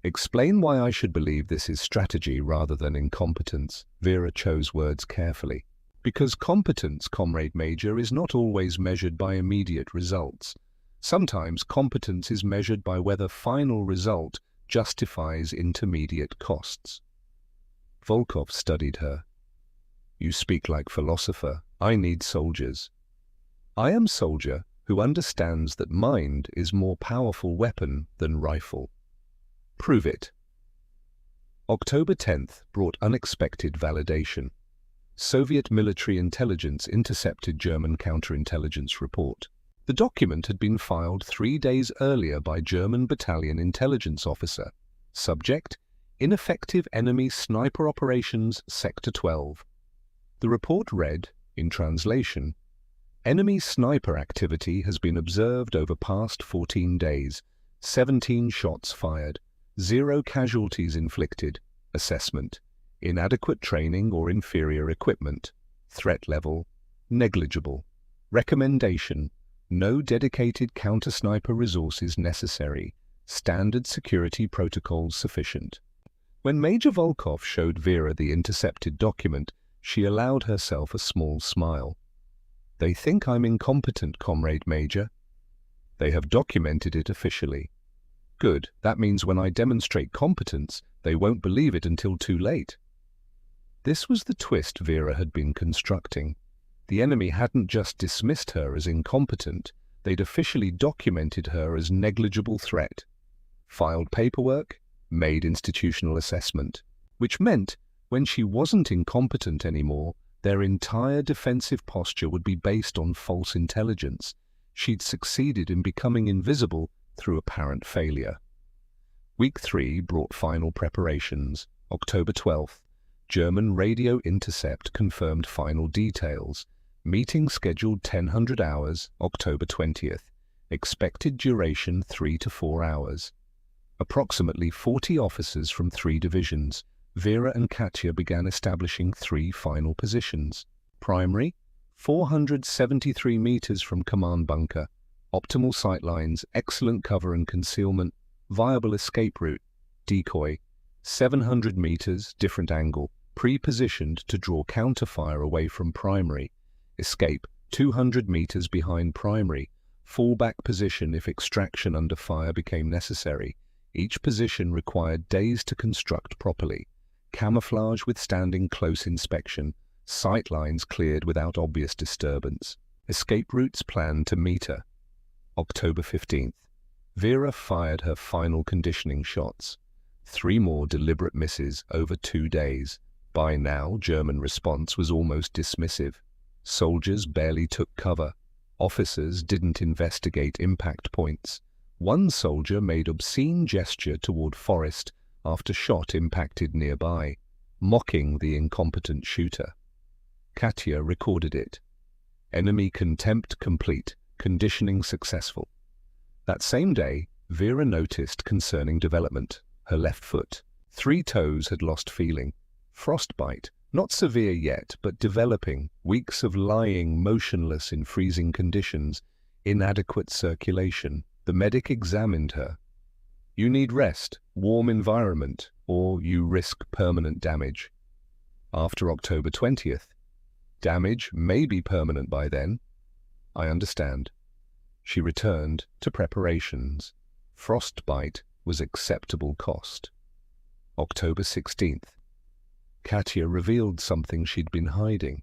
Speaker 1: "Explain why I should believe this is strategy rather than incompetence." Vera chose words carefully. "Because competence, Comrade Major, is not always measured by immediate results. Sometimes competence is measured by whether final result justifies intermediate costs." Volkov studied her. "You speak like philosopher. I need soldiers." "I am soldier who understands that mind is more powerful weapon than rifle." "Prove it." October 10th brought unexpected validation. Soviet military intelligence intercepted German counterintelligence report. The document had been filed 3 days earlier by German battalion intelligence officer. Subject: Ineffective enemy sniper operations, Sector 12. The report read, in translation, "Enemy sniper activity has been observed over past 14 days, 17 shots fired, 0 casualties inflicted. Assessment: inadequate training or inferior equipment. Threat level: negligible. Recommendation: no dedicated counter-sniper resources necessary. Standard security protocols sufficient." When Major Volkov showed Vera the intercepted document, she allowed herself a small smile. "They think I'm incompetent, Comrade Major." "They have documented it officially." "Good. That means when I demonstrate competence, they won't believe it until too late." This was the twist Vera had been constructing. The enemy hadn't just dismissed her as incompetent, they'd officially documented her as negligible threat. Filed paperwork, made institutional assessment, which meant when she wasn't incompetent anymore, their entire defensive posture would be based on false intelligence. She'd succeeded in becoming invisible through apparent failure. Week 3 brought final preparations. October 12th, German radio intercept confirmed final details. Meeting scheduled 1000 hours, October 20th. Expected duration 3 to 4 hours. Approximately 40 officers from 3 divisions. Vera and Katya began establishing 3 final positions. Primary, 473 meters from command bunker. Optimal sightlines, excellent cover and concealment, viable escape route, decoy. 700 meters, different angle, pre-positioned to draw counterfire away from primary. Escape, 200 meters behind primary. Fallback position if extraction under fire became necessary. Each position required days to construct properly. Camouflage withstanding close inspection. Sight lines cleared without obvious disturbance. Escape routes planned to meter. October 15th. Vera fired her final conditioning shots. 3 more deliberate misses over 2 days. By now, German response was almost dismissive. Soldiers barely took cover. Officers didn't investigate impact points. One soldier made obscene gesture toward forest after shot impacted nearby, mocking the incompetent shooter. Katya recorded it. Enemy contempt complete, conditioning successful. That same day, Vera noticed concerning development. Her left foot. 3 toes had lost feeling. Frostbite, not severe yet, but developing. Weeks of lying motionless in freezing conditions. Inadequate circulation. The medic examined her. You need rest, warm environment, or you risk permanent damage. After October 20th. Damage may be permanent by then. I understand. She returned to preparations. Frostbite was acceptable cost. October 16th. Katya revealed something she'd been hiding.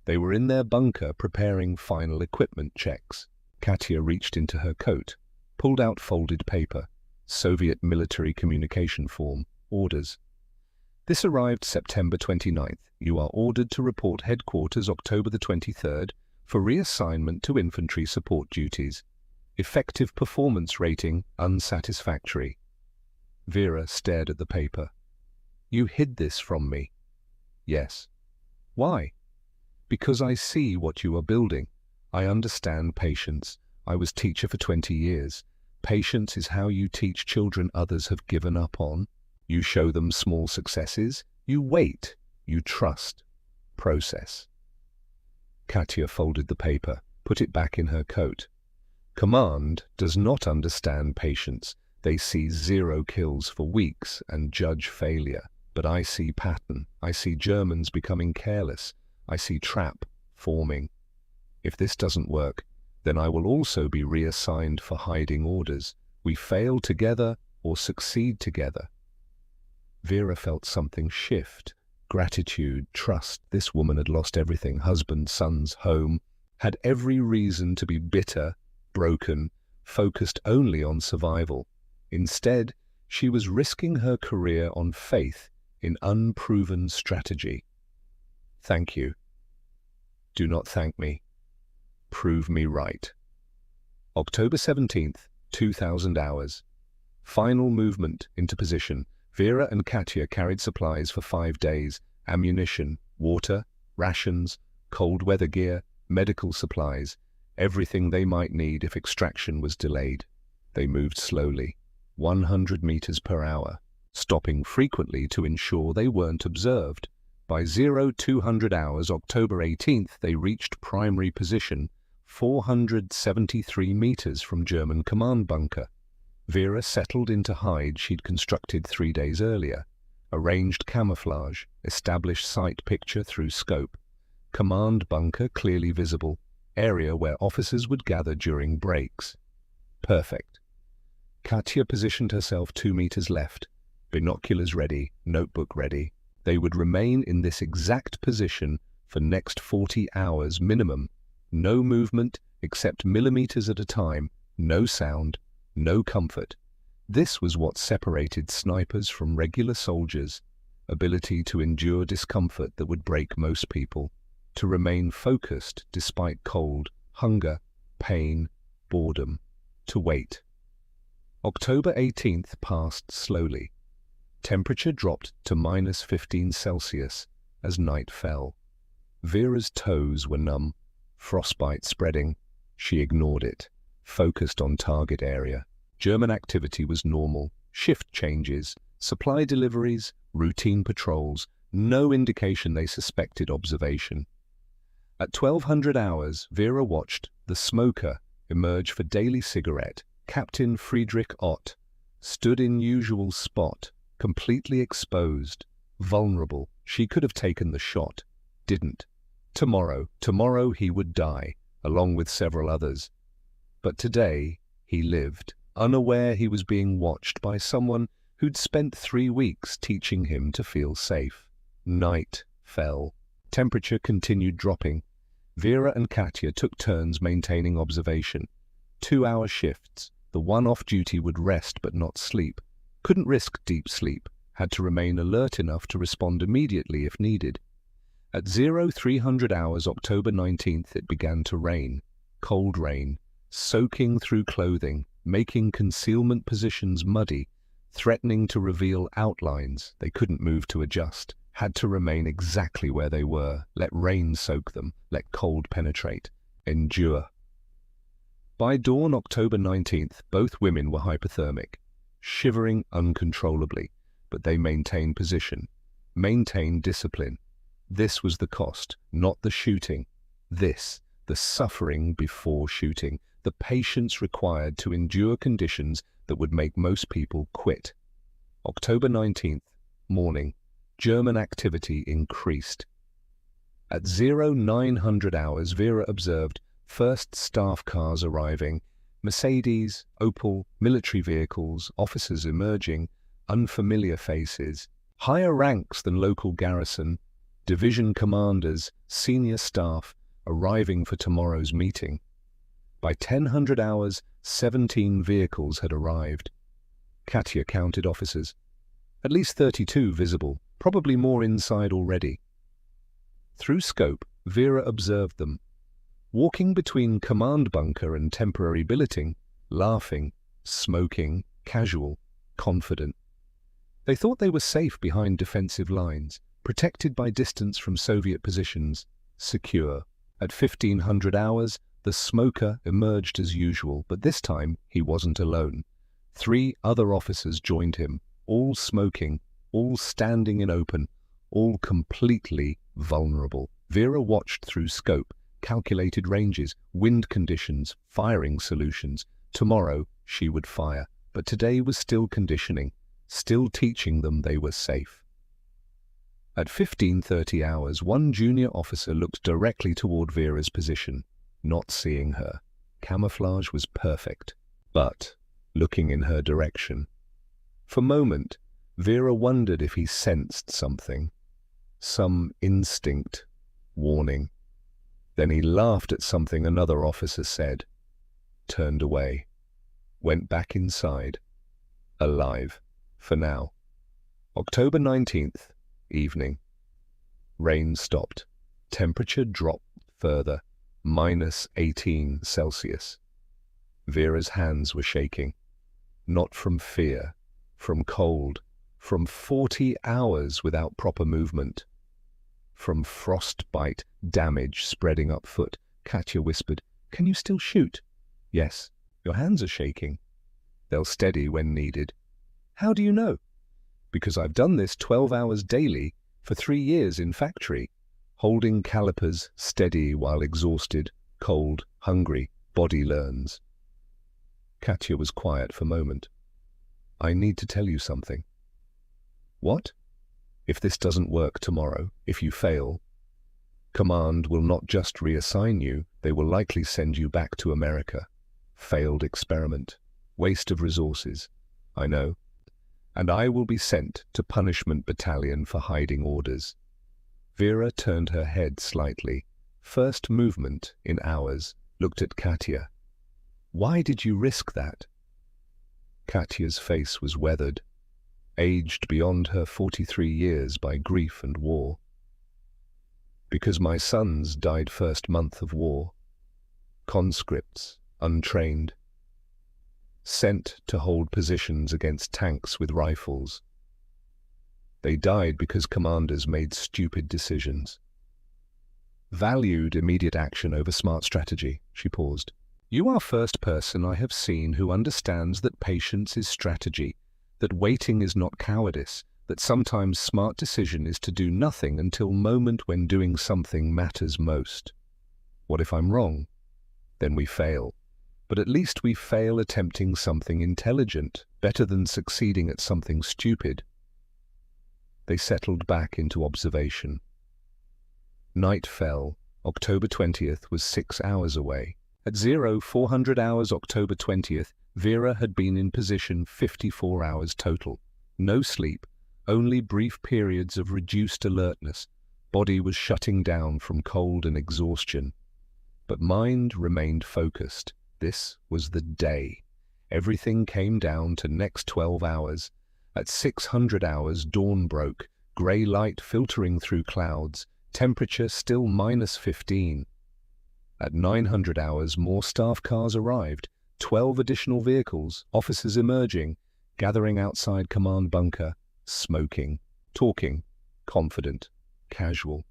Speaker 1: They were in their bunker preparing final equipment checks. Katya reached into her coat, pulled out folded paper, Soviet military communication form, orders. This arrived September 29th. You are ordered to report headquarters October the 23rd for reassignment to infantry support duties. Effective performance rating unsatisfactory. Vera stared at the paper. You hid this from me. Yes. Why? Because I see what you are building. I understand patience. I was teacher for 20 years. Patience is how you teach children others have given up on. You show them small successes. You wait. You trust. Process. Katya folded the paper, put it back in her coat. Command does not understand patience. They see 0 kills for weeks and judge failure. But I see pattern. I see Germans becoming careless. I see trap forming. If this doesn't work, then I will also be reassigned for hiding orders. We fail together or succeed together. Vera felt something shift. Gratitude, trust. This woman had lost everything. Husband, sons, home. Had every reason to be bitter, broken, focused only on survival. Instead, she was risking her career on faith in unproven strategy. Thank you. Do not thank me. Prove me right. October 17th, 2000 hours. Final movement into position. Vera and Katya carried supplies for 5 days. Ammunition, water, rations, cold weather gear, medical supplies. Everything they might need if extraction was delayed. They moved slowly, 100 meters per hour, stopping frequently to ensure they weren't observed. By 0200 hours, October 18th, they reached primary position, 473 meters from German command bunker. Vera settled into hide she'd constructed 3 days earlier. Arranged camouflage, established sight picture through scope. Command bunker clearly visible, area where officers would gather during breaks. Perfect. Katya positioned herself 2 meters left, binoculars ready, notebook ready. They would remain in this exact position for next 40 hours minimum. No movement except millimeters at a time, no sound, no comfort. This was what separated snipers from regular soldiers, ability to endure discomfort that would break most people, to remain focused despite cold, hunger, pain, boredom, to wait. October 18th passed slowly. Temperature dropped to -15 Celsius as night fell. Vera's toes were numb, frostbite spreading. She ignored it, focused on target area. German activity was normal, shift changes, supply deliveries, routine patrols, no indication they suspected observation. At 1200 hours, Vera watched the smoker emerge for daily cigarette. Captain Friedrich Ott stood in usual spot, completely exposed, vulnerable. She could have taken the shot, didn't. Tomorrow he would die, along with several others. But today he lived, unaware he was being watched by someone who'd spent 3 weeks teaching him to feel safe. Night fell. Temperature continued dropping. Vera and Katya took turns maintaining observation. 2-hour shifts. The one off duty would rest but not sleep. Couldn't risk deep sleep. Had to remain alert enough to respond immediately if needed. At 0300 hours, October 19th, it began to rain. cold rain, soaking through clothing, making concealment positions muddy, threatening to reveal outlines they couldn't move to adjust, had to remain exactly where they were, let rain soak them, let cold penetrate, endure. By dawn, October 19th, both women were hypothermic, shivering uncontrollably, but they maintained position, maintained discipline. This was the cost, not the shooting. This, the suffering before shooting, the patience required to endure conditions that would make most people quit. October 19th, morning, German activity increased. At 0900 hours, Vera observed first staff cars arriving, Mercedes, Opel, military vehicles, officers emerging, unfamiliar faces, higher ranks than local garrison, division commanders, senior staff arriving for tomorrow's meeting. By 1000 hours, 17 vehicles had arrived. Katya counted officers. At least 32 visible, probably more inside already. Through scope, Vera observed them, walking between command bunker and temporary billeting, laughing, smoking, casual, confident. They thought they were safe behind defensive lines, protected by distance from Soviet positions, secure. At 1500 hours, the smoker emerged as usual, but this time he wasn't alone. 3 other officers joined him, all smoking, all standing in open, all completely vulnerable. Vera watched through scope, calculated ranges, wind conditions, firing solutions. Tomorrow she would fire, but today was still conditioning, still teaching them they were safe. At 1530 hours, one junior officer looked directly toward Vera's position, not seeing her. Camouflage was perfect, but looking in her direction. For a moment, Vera wondered if he sensed something, some instinct, warning. Then he laughed at something another officer said, turned away, went back inside, alive, for now. October 19th, evening. Rain stopped. Temperature dropped further, -18 Celsius. Vera's hands were shaking, not from fear, from cold, from 40 hours without proper movement, from frostbite damage spreading up foot. Katya whispered, "Can you still shoot?" "Yes." "Your hands are shaking." "They'll steady when needed." "How do you know?" "Because I've done this 12 hours daily for 3 years in factory, holding calipers steady while exhausted, cold, hungry, body learns." Katya was quiet for a moment. "I need to tell you something." "What?" "If this doesn't work tomorrow, if you fail, command will not just reassign you, they will likely send you back to America. Failed experiment. Waste of resources. I know. And I will be sent to punishment battalion for hiding orders." Vera turned her head slightly, first movement in hours, looked at Katya. "Why did you risk that?" Katya's face was weathered, aged beyond her 43 years by grief and war. "Because my sons died first month of war. Conscripts, untrained. Sent to hold positions against tanks with rifles. They died because commanders made stupid decisions. Valued immediate action over smart strategy." She paused. "You are first person I have seen who understands that patience is strategy, that waiting is not cowardice, that sometimes smart decision is to do nothing until moment when doing something matters most. What if I'm wrong? Then we fail. But at least we fail attempting something intelligent, better than succeeding at something stupid." They settled back into observation. Night fell. October 20th was 6 hours away. At 0400 hours October 20th, Vera had been in position 54 hours total. No sleep, only brief periods of reduced alertness. Body was shutting down from cold and exhaustion. But mind remained focused. This was the day. Everything came down to next 12 hours. At 600 hours, dawn broke, grey light filtering through clouds, temperature still -15. At 900 hours, more staff cars arrived, 12 additional vehicles, officers emerging, gathering outside command bunker, smoking, talking, confident, casual.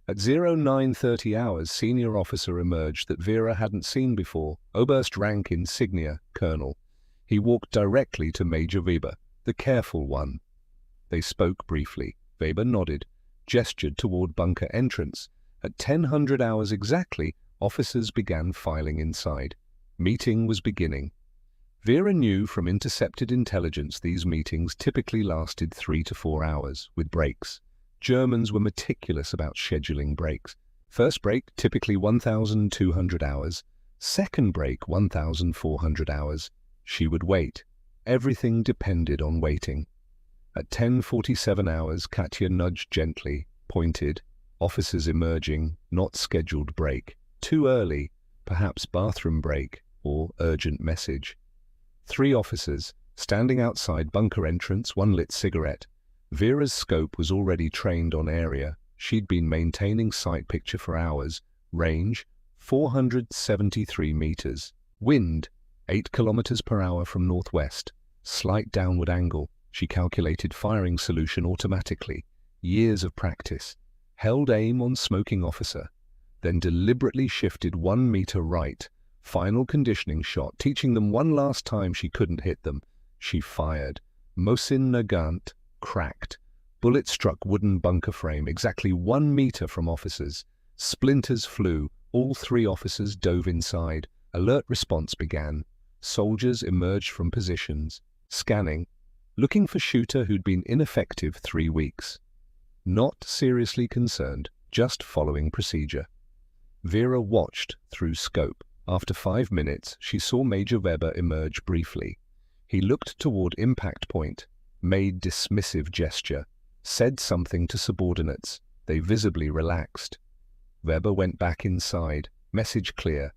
Speaker 1: At 0930 hours, senior officer emerged that Vera hadn't seen before, Oberst rank insignia, colonel. He walked directly to Major Weber, the careful one. They spoke briefly. Weber nodded, gestured toward bunker entrance. At 1000 hours exactly, officers began filing inside. Meeting was beginning. Vera knew from intercepted intelligence these meetings typically lasted 3 to 4 hours, with breaks. Germans were meticulous about scheduling breaks. First break, typically 1,200 hours. Second break, 1,400 hours. She would wait. Everything depended on waiting. At 10:47 hours, Katya nudged gently, pointed. Officers emerging, not scheduled break. Too early, perhaps bathroom break, or urgent message. 3 officers, standing outside bunker entrance, one lit cigarette. Vera's scope was already trained on area. She'd been maintaining sight picture for hours. Range, 473 meters. Wind, 8 kilometers per hour from northwest. Slight downward angle. She calculated firing solution automatically. Years of practice. Held aim on smoking officer. Then deliberately shifted 1 meter right. Final conditioning shot, teaching them one last time she couldn't hit them. She fired. Mohsin Nagant cracked. Bullet struck wooden bunker frame exactly 1 meter from officers. Splinters flew. All 3 officers dove inside. Alert response began. Soldiers emerged from positions. Scanning. Looking for shooter who'd been ineffective 3 weeks. Not seriously concerned, just following procedure. Vera watched through scope. After 5 minutes, she saw Major Weber emerge briefly. He looked toward impact point, made dismissive gesture, said something to subordinates. They visibly relaxed. Weber went back inside, message clear.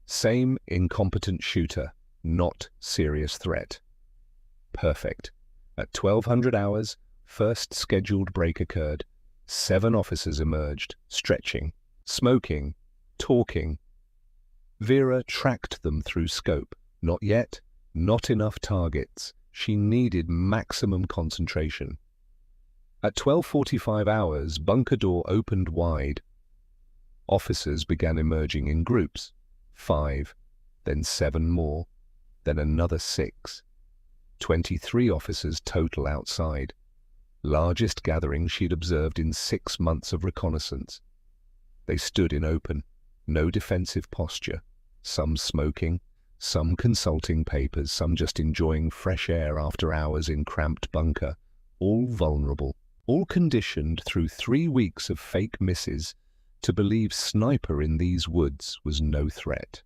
Speaker 1: Same incompetent shooter, not serious threat. Perfect. At 1200 hours, first scheduled break occurred. 7 officers emerged, stretching, smoking, talking. Vera tracked them through scope. Not yet, not enough targets. She needed maximum concentration. At 12:45 hours, bunker door opened wide. Officers began emerging in groups. 5, then 7 more, then another 6. 23 officers total outside. Largest gathering she'd observed in 6 months of reconnaissance. They stood in open, no defensive posture, some smoking, some consulting papers, some just enjoying fresh air after hours in cramped bunker, all vulnerable, all conditioned through 3 weeks of fake misses to believe sniper in these woods was no threat.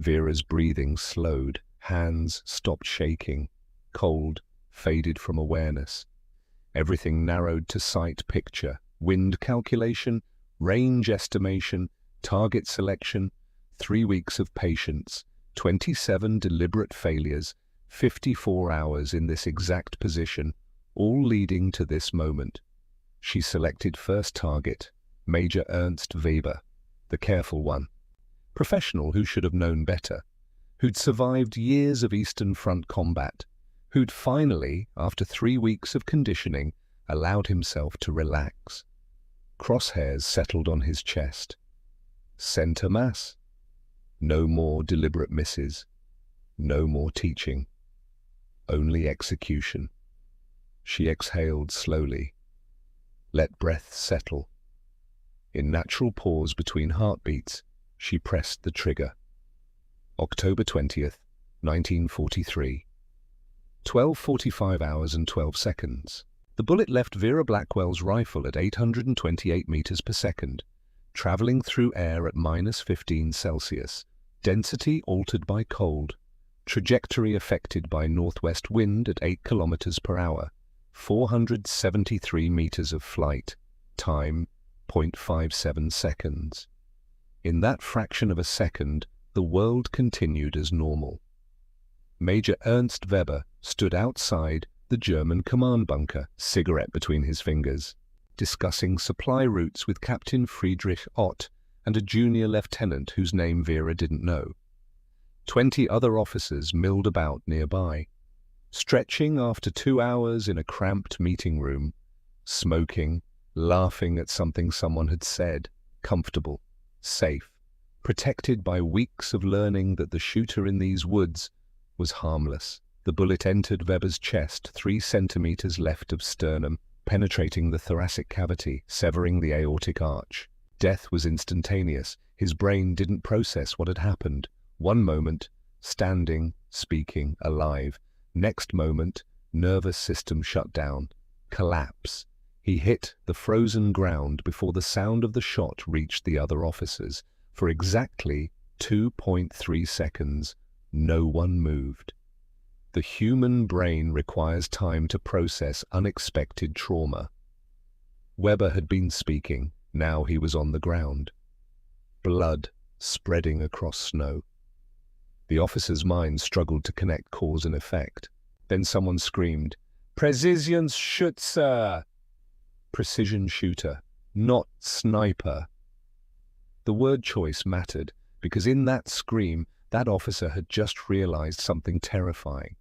Speaker 1: Vera's breathing slowed, hands stopped shaking, cold, faded from awareness. Everything narrowed to sight picture, wind calculation, range estimation, target selection, 3 weeks of patience, 27 deliberate failures, 54 hours in this exact position, all leading to this moment. She selected first target, Major Ernst Weber, the careful one. Professional who should have known better, who'd survived years of Eastern Front combat, who'd finally, after 3 weeks of conditioning, allowed himself to relax. Crosshairs settled on his chest. Center mass. No more deliberate misses. No more teaching. Only execution. She exhaled slowly. Let breath settle. In natural pause between heartbeats, she pressed the trigger. October 20th, 1943. 12:45 hours and 12 seconds. The bullet left Vera Blackwell's rifle at 828 meters per second, traveling through air at -15 Celsius, density altered by cold, trajectory affected by northwest wind at 8 kilometers per hour, 473 meters of flight, time 0.57 seconds. In that fraction of a second, the world continued as normal. Major Ernst Weber stood outside the German command bunker, cigarette between his fingers, discussing supply routes with Captain Friedrich Ott and a junior lieutenant whose name Vera didn't know. 20 other officers milled about nearby, stretching after 2 hours in a cramped meeting room, smoking, laughing at something someone had said, comfortable, safe, protected by weeks of learning that the shooter in these woods was harmless. The bullet entered Weber's chest 3 centimeters left of sternum, penetrating the thoracic cavity, severing the aortic arch. Death was instantaneous. His brain didn't process what had happened. One moment, standing, speaking, alive. Next moment, nervous system shut down. Collapse. He hit the frozen ground before the sound of the shot reached the other officers. For exactly 2.3 seconds, no one moved. The human brain requires time to process unexpected trauma. Weber had been speaking. Now he was on the ground. Blood spreading across snow. The officer's mind struggled to connect cause and effect. Then someone screamed, "Präzisionsschütze!" Precision shooter, not sniper. The word choice mattered, because in that scream, that officer had just realized something terrifying.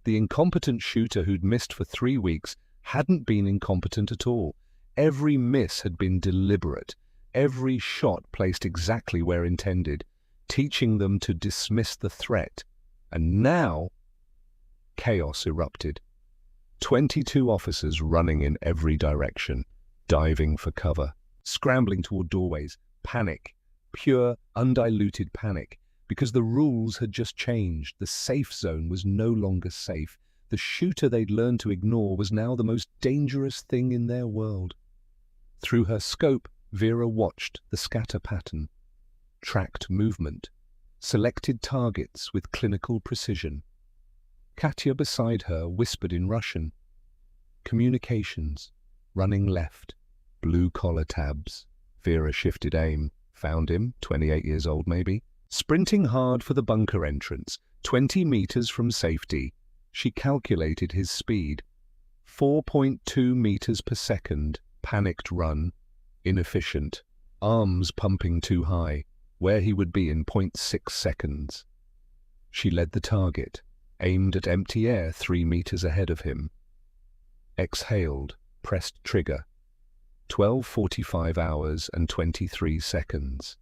Speaker 1: The incompetent shooter who'd missed for 3 weeks hadn't been incompetent at all. Every miss had been deliberate, every shot placed exactly where intended, teaching them to dismiss the threat. And now, chaos erupted. 22 officers running in every direction, diving for cover, scrambling toward doorways. Panic, pure, undiluted panic, because the rules had just changed. The safe zone was no longer safe. The shooter they'd learned to ignore was now the most dangerous thing in their world. Through her scope, Vera watched the scatter pattern, tracked movement, selected targets with clinical precision. Katya beside her whispered in Russian. Communications, running left, blue-collar tabs. Vera shifted aim, found him, 28 years old maybe, sprinting hard for the bunker entrance, 20 meters from safety. She calculated his speed. 4.2 meters per second, panicked run, inefficient, arms pumping too high, where he would be in 0.6 seconds. She led the target, aimed at empty air 3 meters ahead of him. Exhaled, pressed trigger. 12:45 hours and 23 seconds.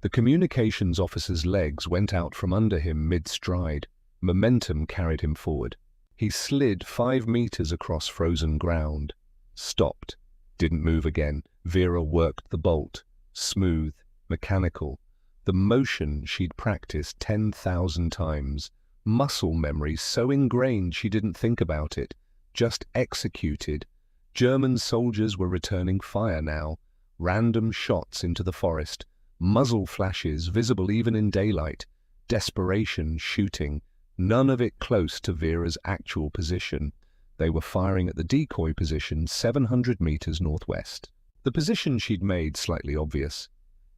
Speaker 1: The communications officer's legs went out from under him mid-stride. Momentum carried him forward. He slid 5 meters across frozen ground. Stopped. Didn't move again. Vera worked the bolt. Smooth, mechanical. The motion she'd practiced 10,000 times. Muscle memory so ingrained she didn't think about it. Just executed. German soldiers were returning fire now. Random shots into the forest. Muzzle flashes visible even in daylight. Desperation shooting. None of it close to Vera's actual position. They were firing at the decoy position 700 meters northwest. The position she'd made slightly obvious.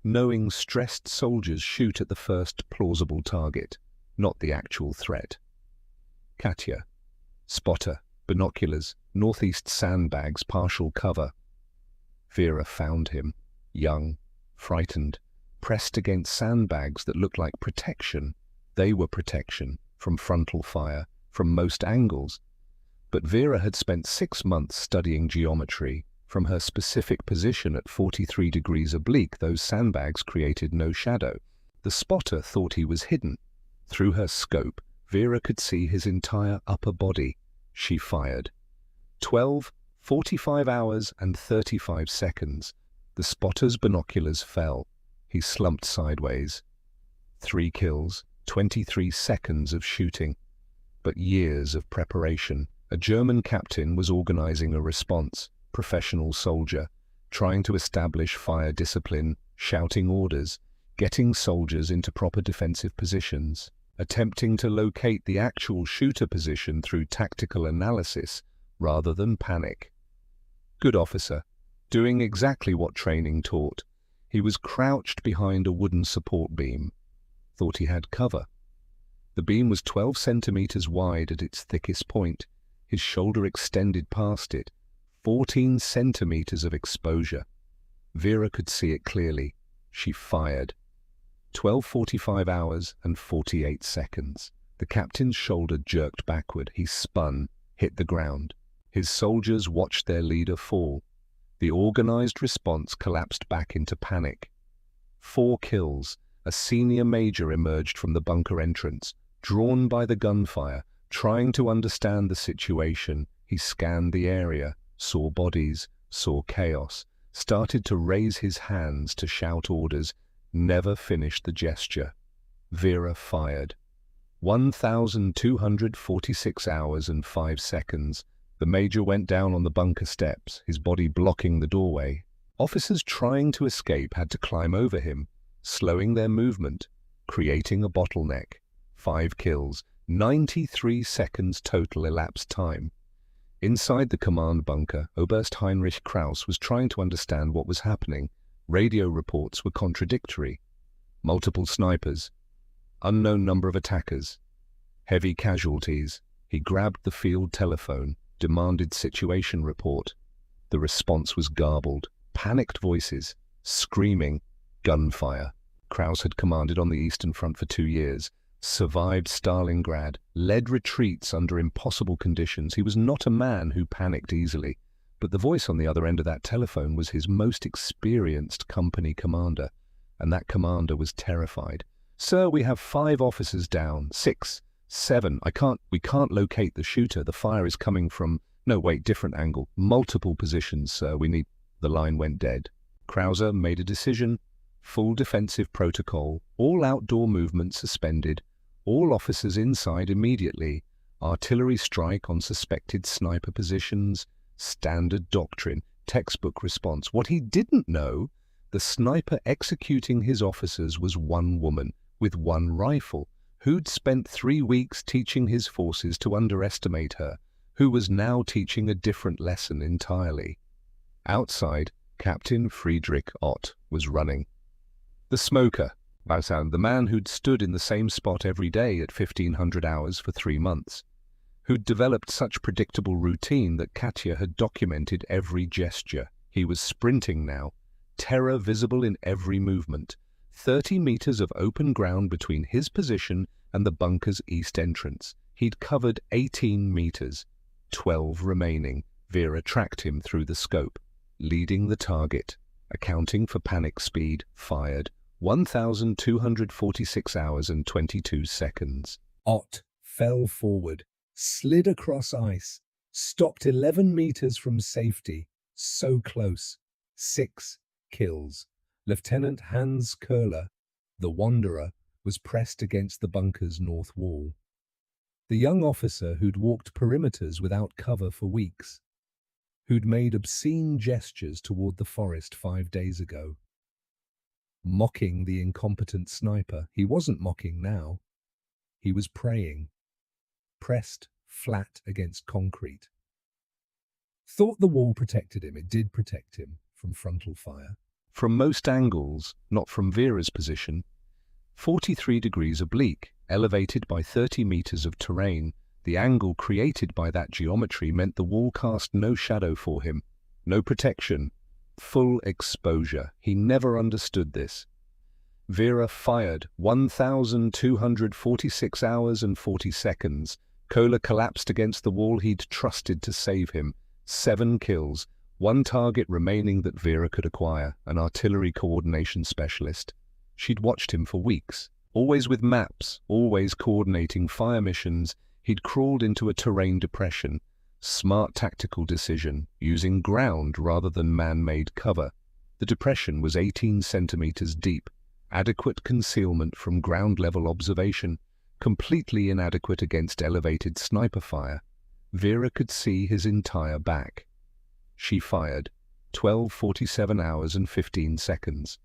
Speaker 1: Knowing stressed soldiers shoot at the first plausible target, not the actual threat. Katya. Spotter. Binoculars. Northeast sandbags. Partial cover. Vera found him. Young. Frightened. Pressed against sandbags that looked like protection. They were protection. From frontal fire. From most angles. But Vera had spent 6 months studying geometry. From her specific position at 43 degrees oblique, those sandbags created no shadow. The spotter thought he was hidden. Through her scope, Vera could see his entire upper body. She fired. 12:45 hours and 35 seconds. The spotter's binoculars fell. He slumped sideways. 3 kills, 23 seconds of shooting. But years of preparation. A German captain was organizing a response. Professional soldier, trying to establish fire discipline, shouting orders, getting soldiers into proper defensive positions, attempting to locate the actual shooter position through tactical analysis rather than panic. Good officer, doing exactly what training taught. He was crouched behind a wooden support beam. Thought he had cover. The beam was 12 centimeters wide at its thickest point. His shoulder extended past it. 14 centimeters of exposure. Vera could see it clearly. She fired. 12:45 hours and 48 seconds. The captain's shoulder jerked backward. He spun, hit the ground. His soldiers watched their leader fall. The organized response collapsed back into panic. 4 kills. A senior major emerged from the bunker entrance, drawn by the gunfire, trying to understand the situation. He scanned the area, saw bodies, saw chaos, started to raise his hands to shout orders, never finished the gesture. Vera fired. 1,246 hours and 5 seconds. The major went down on the bunker steps, his body blocking the doorway. Officers trying to escape had to climb over him, slowing their movement, creating a bottleneck. 5 kills, 93 seconds total elapsed time. Inside the command bunker, Oberst Heinrich Kraus was trying to understand what was happening. Radio reports were contradictory. Multiple snipers. Unknown number of attackers. Heavy casualties. He grabbed the field telephone, demanded situation report. The response was garbled. Panicked voices. Screaming. Gunfire. Kraus had commanded on the Eastern Front for 2 years. Survived Stalingrad, led retreats under impossible conditions. He was not a man who panicked easily, but the voice on the other end of that telephone was his most experienced company commander, and that commander was terrified. "Sir, we have 5 officers down, 6, 7. We can't locate the shooter. The fire is coming from, no, wait, different angle. Multiple positions, sir. The line went dead. Krauser made a decision. Full defensive protocol, all outdoor movement suspended, all officers inside immediately, artillery strike on suspected sniper positions, standard doctrine, textbook response. What he didn't know, the sniper executing his officers was one woman with 1 rifle, who'd spent 3 weeks teaching his forces to underestimate her, who was now teaching a different lesson entirely. Outside, Captain Friedrich Ott was running. The smoker, the man who'd stood in the same spot every day at 1,500 hours for 3 months, who'd developed such predictable routine that Katya had documented every gesture. He was sprinting now, terror visible in every movement. 30 meters of open ground between his position and the bunker's east entrance. He'd covered 18 meters, 12 remaining. Vera tracked him through the scope, leading the target, accounting for panic speed, fired. 1,246 hours and 22 seconds.
Speaker 2: Ott fell forward, slid across ice, stopped 11 meters from safety. So close. 6 kills. Lieutenant Hans Köhler, the Wanderer, was pressed against the bunker's north wall. The young officer who'd walked perimeters without cover for weeks, who'd made obscene gestures toward the forest 5 days ago. Mocking the incompetent sniper. He wasn't mocking now. He was praying, pressed flat against concrete. Thought the wall protected him. It did protect him from frontal fire.
Speaker 1: From most angles, not from Vera's position. 43 degrees oblique, elevated by 30 meters of terrain. The angle created by that geometry meant the wall cast no shadow for him, no protection. Full exposure. He never understood this. Vera fired. 1,246 hours and 40 seconds. Köhler collapsed against the wall he'd trusted to save him. 7 kills. 1 target remaining that Vera could acquire, an artillery coordination specialist. She'd watched him for weeks, always with maps, always coordinating fire missions. He'd crawled into a terrain depression. Smart tactical decision, using ground rather than man-made cover. The depression was 18 centimeters deep, adequate concealment from ground-level observation, completely inadequate against elevated sniper fire. Vera could see his entire back. She fired. 12:47 hours and 15 seconds.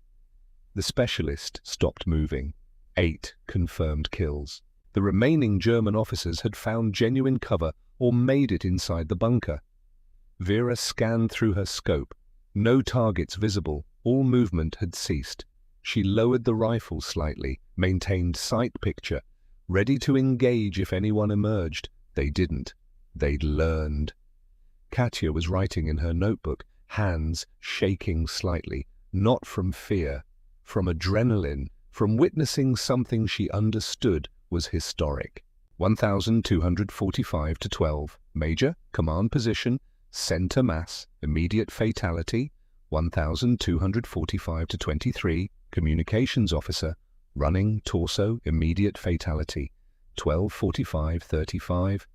Speaker 1: The specialist stopped moving. 8 confirmed kills. The remaining German officers had found genuine cover or made it inside the bunker. Vera scanned through her scope. No targets visible. All movement had ceased. She lowered the rifle slightly, maintained sight picture, ready to engage if anyone emerged. They didn't. They'd learned. Katya was writing in her notebook, hands shaking slightly, not from fear, from adrenaline, from witnessing something she understood was historic. 1245 to 12. Major, command position, center mass, immediate fatality. 1245 to 23. Communications officer, running, torso, immediate fatality. 1245-35.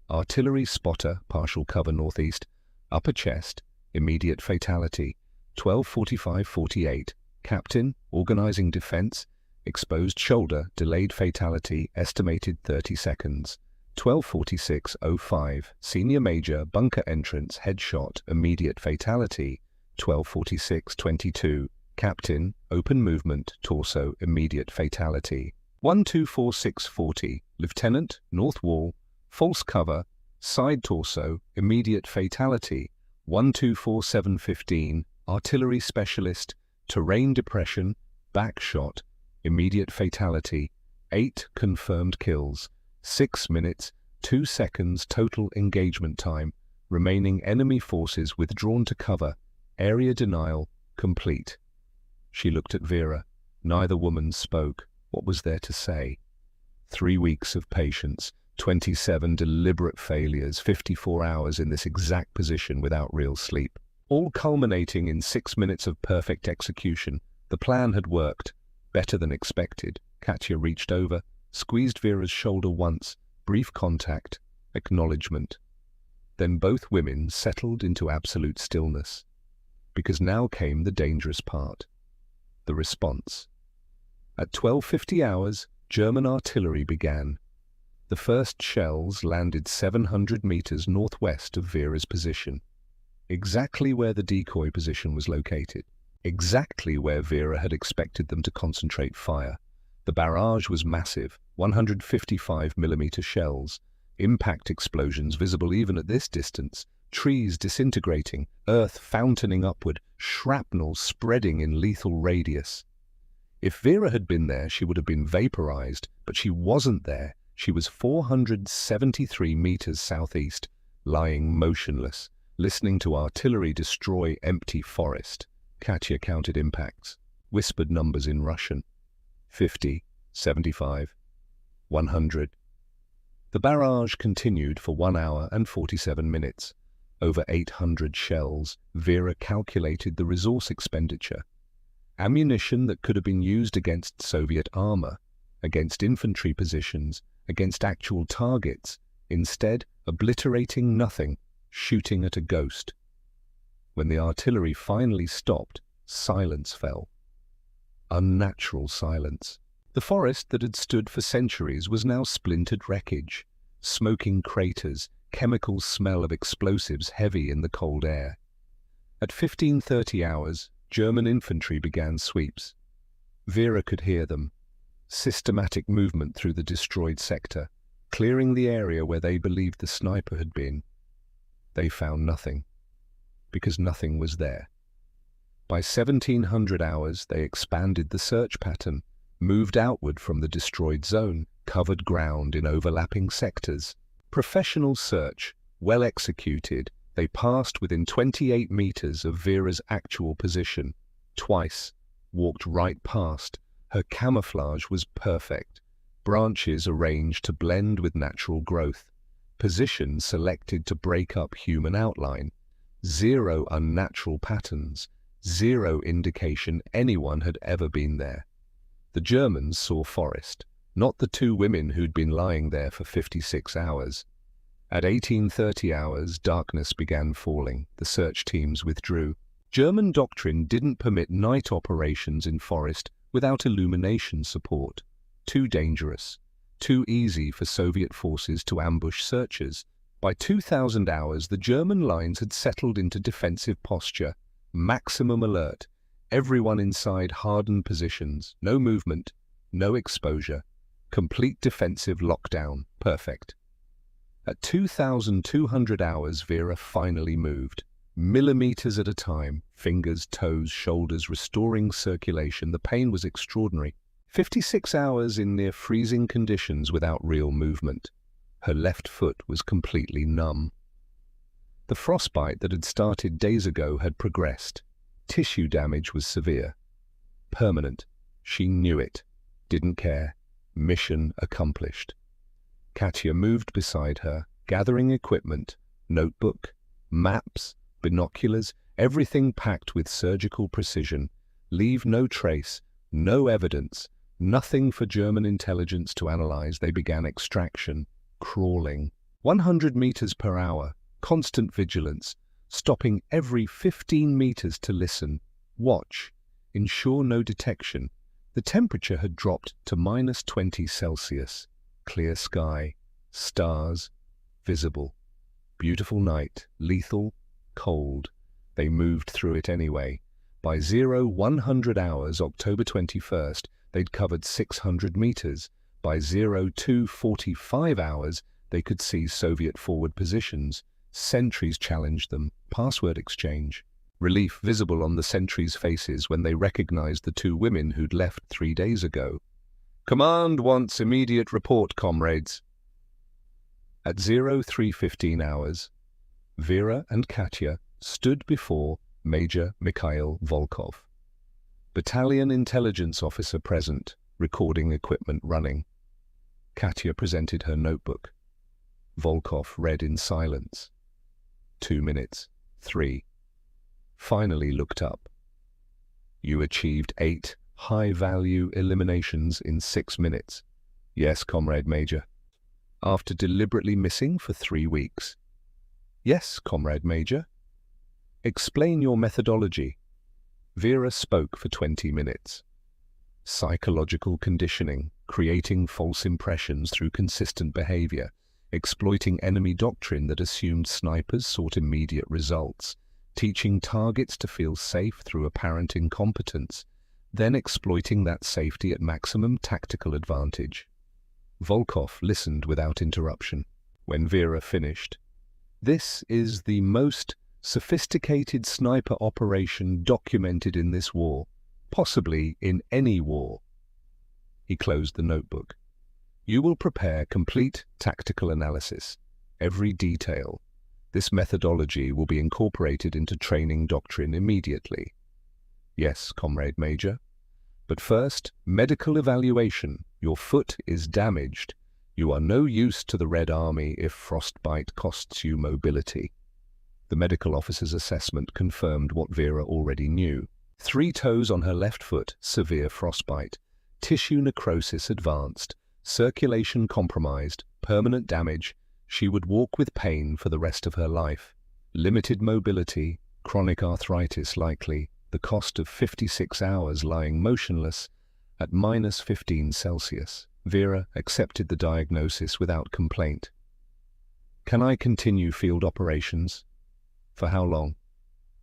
Speaker 1: Artillery spotter, partial cover northeast, upper chest, immediate fatality. 1245-48. Captain, organizing defense, exposed shoulder, delayed fatality, estimated 30 seconds. 1246-05. Senior major, bunker entrance, headshot, immediate fatality. 1246-22. Captain, open movement, torso, immediate fatality. 1246-40. Lieutenant, north wall, false cover, side torso, immediate fatality. 1247-15. Artillery specialist, terrain depression, back shot, immediate fatality. 8 confirmed kills. 6 minutes, 2 seconds total engagement time. Remaining enemy forces withdrawn to cover. Area denial complete. She looked at Vera. Neither woman spoke. What was there to say? 3 weeks of patience, 27 deliberate failures, 54 hours in this exact position without real sleep. All culminating in 6 minutes of perfect execution. The plan had worked. Better than expected. Katya reached over, squeezed Vera's shoulder once, brief contact, acknowledgement. Then both women settled into absolute stillness. Because now came the dangerous part. The response. At 12:50 hours, German artillery began. The first shells landed 700 meters northwest of Vera's position. Exactly where the decoy position was located. Exactly where Vera had expected them to concentrate fire. The barrage was massive, 155mm shells, impact explosions visible even at this distance, trees disintegrating, earth fountaining upward, shrapnel spreading in lethal radius. If Vera had been there, she would have been vaporized, but she wasn't there. She was 473 meters southeast, lying motionless, listening to artillery destroy empty forest. Katya counted impacts, whispered numbers in Russian. 50, 75, 100. The barrage continued for 1 hour and 47 minutes. Over 800 shells. Vera calculated the resource expenditure. Ammunition that could have been used against Soviet armor, against infantry positions, against actual targets, instead obliterating nothing, shooting at a ghost. When the artillery finally stopped, silence fell. Unnatural silence. The forest that had stood for centuries was now splintered wreckage, smoking craters, chemical smell of explosives heavy in the cold air. At 15:30 hours, German infantry began sweeps. Vera could hear them. Systematic movement through the destroyed sector, clearing the area where they believed the sniper had been. They found nothing, because nothing was there. By 1700 hours, they expanded the search pattern, moved outward from the destroyed zone, covered ground in overlapping sectors. Professional search, well executed, they passed within 28 meters of Vera's actual position. Twice, walked right past. Her camouflage was perfect. Branches arranged to blend with natural growth. Position selected to break up human outline. Zero unnatural patterns. Zero indication anyone had ever been there. The Germans saw forest, not the 2 women who'd been lying there for 56 hours. At 18:30 hours, darkness began falling. The search teams withdrew. German doctrine didn't permit night operations in forest without illumination support. Too dangerous. Too easy for Soviet forces to ambush searchers. By 2000 hours, the German lines had settled into defensive posture. Maximum alert. Everyone inside hardened positions. No movement. No exposure. Complete defensive lockdown. Perfect. At 2200 hours, Vera finally moved. Millimeters at a time. Fingers, toes, shoulders, restoring circulation. The pain was extraordinary. 56 hours in near freezing conditions without real movement. Her left foot was completely numb. The frostbite that had started days ago had progressed. Tissue damage was severe. Permanent. She knew it. Didn't care. Mission accomplished. Katya moved beside her, gathering equipment, notebook, maps, binoculars, everything packed with surgical precision. Leave no trace, no evidence, nothing for German intelligence to analyze. They began extraction, crawling. 100 meters per hour, constant vigilance, stopping every 15 meters to listen, watch, ensure no detection. The temperature had dropped to -20 Celsius. Clear sky, stars, visible. Beautiful night, lethal, cold. They moved through it anyway. By 0100 hours, October 21st, they'd covered 600 meters. By 0245 hours, they could see Soviet forward positions. Sentries challenged them. Password exchange. Relief visible on the sentries' faces when they recognized the two women who'd left 3 days ago. "Command wants immediate report, comrades." At 0315 hours, Vera and Katya stood before Major Mikhail Volkov. Battalion intelligence officer present, recording equipment running. Katya presented her notebook. Volkov read in silence. 2 minutes. 3. Finally looked up. "You achieved 8 high-value eliminations in 6 minutes. Yes, Comrade Major. After deliberately missing for 3 weeks. Yes, Comrade Major. Explain your methodology." Vera spoke for 20 minutes. Psychological conditioning, creating false impressions through consistent behavior, exploiting enemy doctrine that assumed snipers sought immediate results, teaching targets to feel safe through apparent incompetence, then exploiting that safety at maximum tactical advantage. Volkov listened without interruption. When Vera finished, "This is the most sophisticated sniper operation documented in this war, possibly in any war." He closed the notebook. "You will prepare complete tactical analysis, every detail. This methodology will be incorporated into training doctrine immediately." "Yes, Comrade Major. But first, medical evaluation. Your foot is damaged. You are no use to the Red Army if frostbite costs you mobility." The medical officer's assessment confirmed what Vera already knew. 3 toes on her left foot, severe frostbite. Tissue necrosis advanced. Circulation compromised. Permanent damage. She would walk with pain for the rest of her life. Limited mobility. Chronic arthritis likely. The cost of 56 hours lying motionless at -15 Celsius. Vera accepted the diagnosis without complaint. "Can I continue field operations?" "For how long?"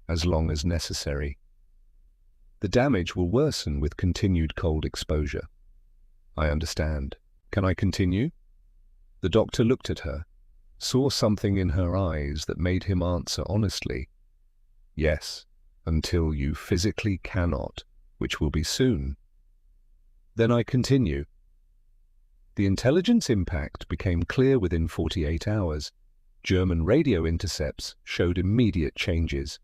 Speaker 1: "As long as necessary." "The damage will worsen with continued cold exposure." "I understand. Can I continue?" The doctor looked at her, saw something in her eyes that made him answer honestly. "Yes, until you physically cannot, which will be soon." "Then I continue." The intelligence impact became clear within 48 hours. German radio intercepts showed immediate changes.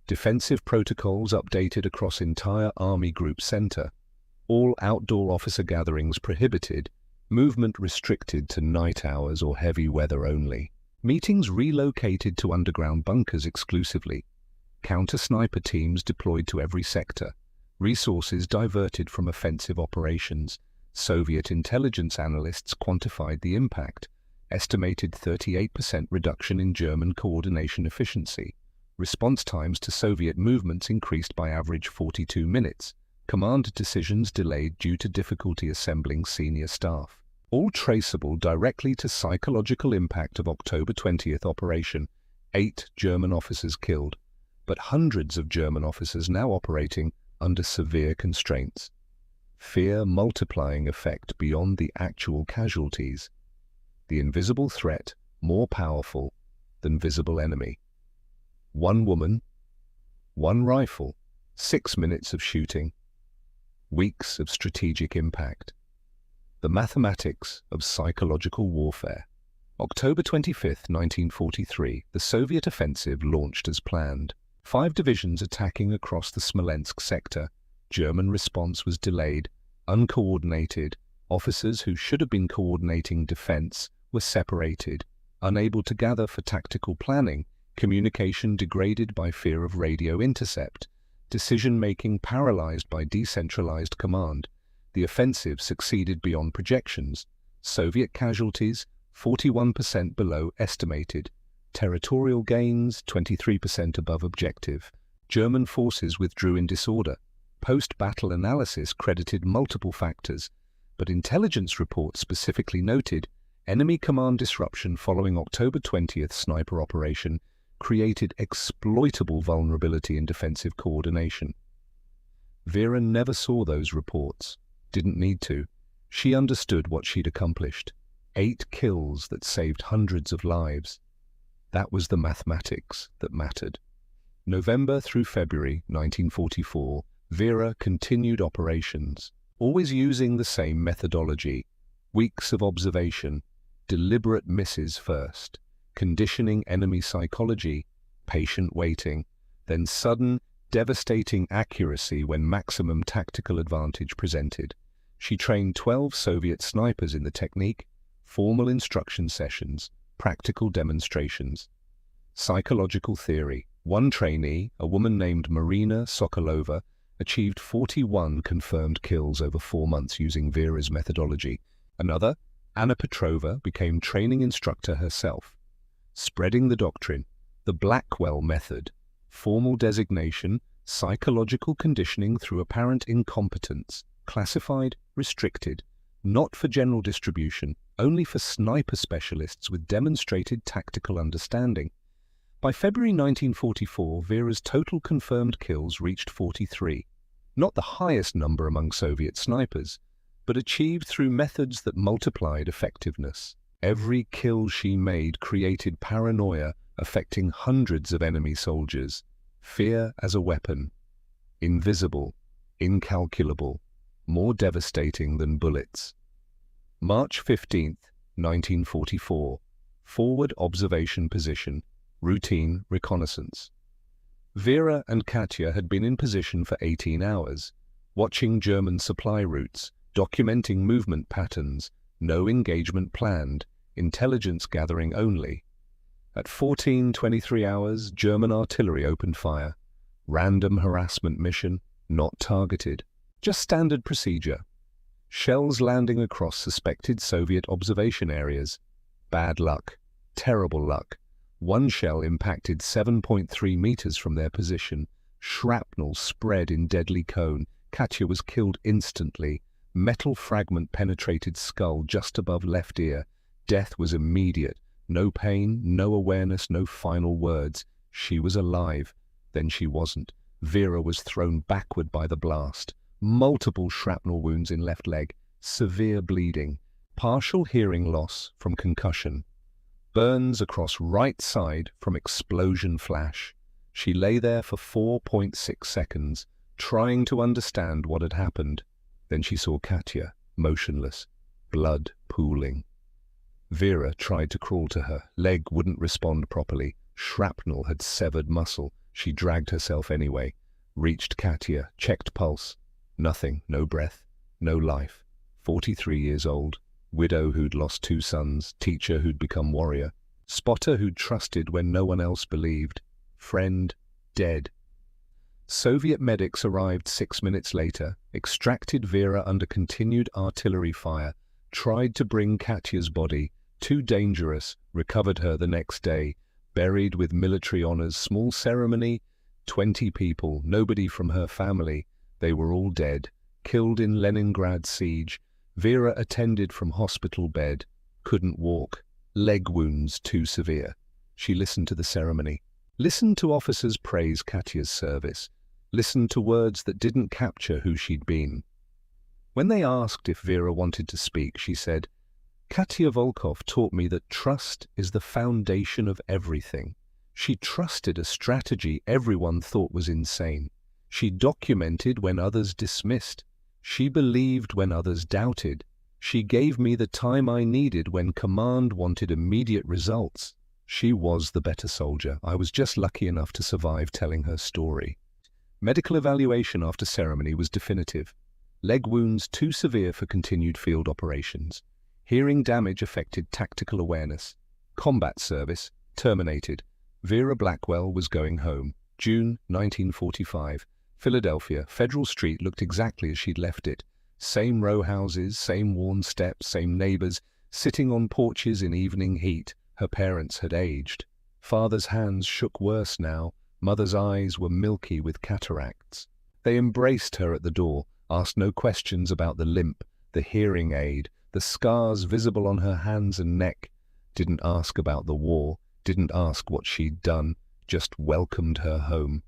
Speaker 1: Defensive protocols updated across entire Army Group Center. All outdoor officer gatherings prohibited. Movement restricted to night hours or heavy weather only. Meetings relocated to underground bunkers exclusively. Counter-sniper teams deployed to every sector. Resources diverted from offensive operations. Soviet intelligence analysts quantified the impact. Estimated 38% reduction in German coordination efficiency. Response times to Soviet movements increased by average 42 minutes. Command decisions delayed due to difficulty assembling senior staff. All traceable directly to psychological impact of October 20th operation. 8 German officers killed, but hundreds of German officers now operating under severe constraints. Fear multiplying effect beyond the actual casualties. The invisible threat more powerful than visible enemy. 1 woman, 1 rifle, 6 minutes of shooting. Weeks of strategic impact. The mathematics of psychological warfare. October 25, 1943, the Soviet offensive launched as planned. 5 divisions attacking across the Smolensk sector, German response was delayed, uncoordinated. Officers who should have been coordinating defense were separated, unable to gather for tactical planning, communication degraded by fear of radio intercept, decision-making paralyzed by decentralized command. The offensive succeeded beyond projections. Soviet casualties, 41% below estimated. Territorial gains, 23% above objective. German forces withdrew in disorder. Post-battle analysis credited multiple factors, but intelligence reports specifically noted enemy command disruption following October 20th sniper operation created exploitable vulnerability in defensive coordination. Vera never saw those reports. Didn't need to. She understood what she'd accomplished. 8 kills that saved hundreds of lives. That was the mathematics that mattered. November through February 1944, Vera continued operations, always using the same methodology. Weeks of observation, deliberate misses first, conditioning enemy psychology, patient waiting, then sudden, devastating accuracy when maximum tactical advantage presented. She trained 12 Soviet snipers in the technique, formal instruction sessions, practical demonstrations. Psychological theory. One trainee, a woman named Marina Sokolova, achieved 41 confirmed kills over 4 months using Vera's methodology. Another, Anna Petrova, became training instructor herself. Spreading the doctrine, the Blackwell method, formal designation, psychological conditioning through apparent incompetence, classified, restricted, not for general distribution, only for sniper specialists with demonstrated tactical understanding. By February 1944, Vera's total confirmed kills reached 43, not the highest number among Soviet snipers, but achieved through methods that multiplied effectiveness. Every kill she made created paranoia affecting hundreds of enemy soldiers. Fear as a weapon. Invisible, incalculable, more devastating than bullets. March 15, 1944. Forward observation position. Routine reconnaissance. Vera and Katya had been in position for 18 hours, watching German supply routes, documenting movement patterns, no engagement planned, intelligence gathering only. At 14:23 hours, German artillery opened fire. Random harassment mission, not targeted. Just standard procedure. Shells landing across suspected Soviet observation areas. Bad luck. Terrible luck. One shell impacted 7.3 meters from their position. Shrapnel spread in deadly cone. Katya was killed instantly. Metal fragment penetrated skull just above left ear. Death was immediate. No pain, no awareness, no final words. She was alive. Then she wasn't. Vera was thrown backward by the blast. Multiple shrapnel wounds in left leg. Severe bleeding. Partial hearing loss from concussion. Burns across right side from explosion flash. She lay there for 4.6 seconds, trying to understand what had happened. Then she saw Katya, motionless, blood pooling. Vera tried to crawl to her. Leg wouldn't respond properly. Shrapnel had severed muscle. She dragged herself anyway. Reached Katya, checked pulse. Nothing, no breath, no life. 43 years old. Widow who'd lost 2 sons, teacher who'd become warrior, spotter who'd trusted when no one else believed, friend, dead. Soviet medics arrived 6 minutes later, extracted Vera under continued artillery fire, tried to bring Katya's body, too dangerous, recovered her the next day, buried with military honors, small ceremony, 20 people, nobody from her family, they were all dead, killed in Leningrad siege. Vera attended from hospital bed, couldn't walk, leg wounds too severe. She listened to the ceremony, listened to officers praise Katya's service, listened to words that didn't capture who she'd been. When they asked if Vera wanted to speak, she said, "Katya Volkov taught me that trust is the foundation of everything. She trusted a strategy everyone thought was insane. She documented when others dismissed. She believed when others doubted. She gave me the time I needed when command wanted immediate results. She was the better soldier. I was just lucky enough to survive telling her story." Medical evaluation after ceremony was definitive. Leg wounds too severe for continued field operations. Hearing damage affected tactical awareness. Combat service terminated. Vera Blackwell was going home. June 1945. Philadelphia. Federal Street looked exactly as she'd left it. Same row houses, same worn steps, same neighbors, sitting on porches in evening heat. Her parents had aged. Father's hands shook worse now. Mother's eyes were milky with cataracts. They embraced her at the door, asked no questions about the limp, the hearing aid, the scars visible on her hands and neck. Didn't ask about the war, didn't ask what she'd done, just welcomed her home.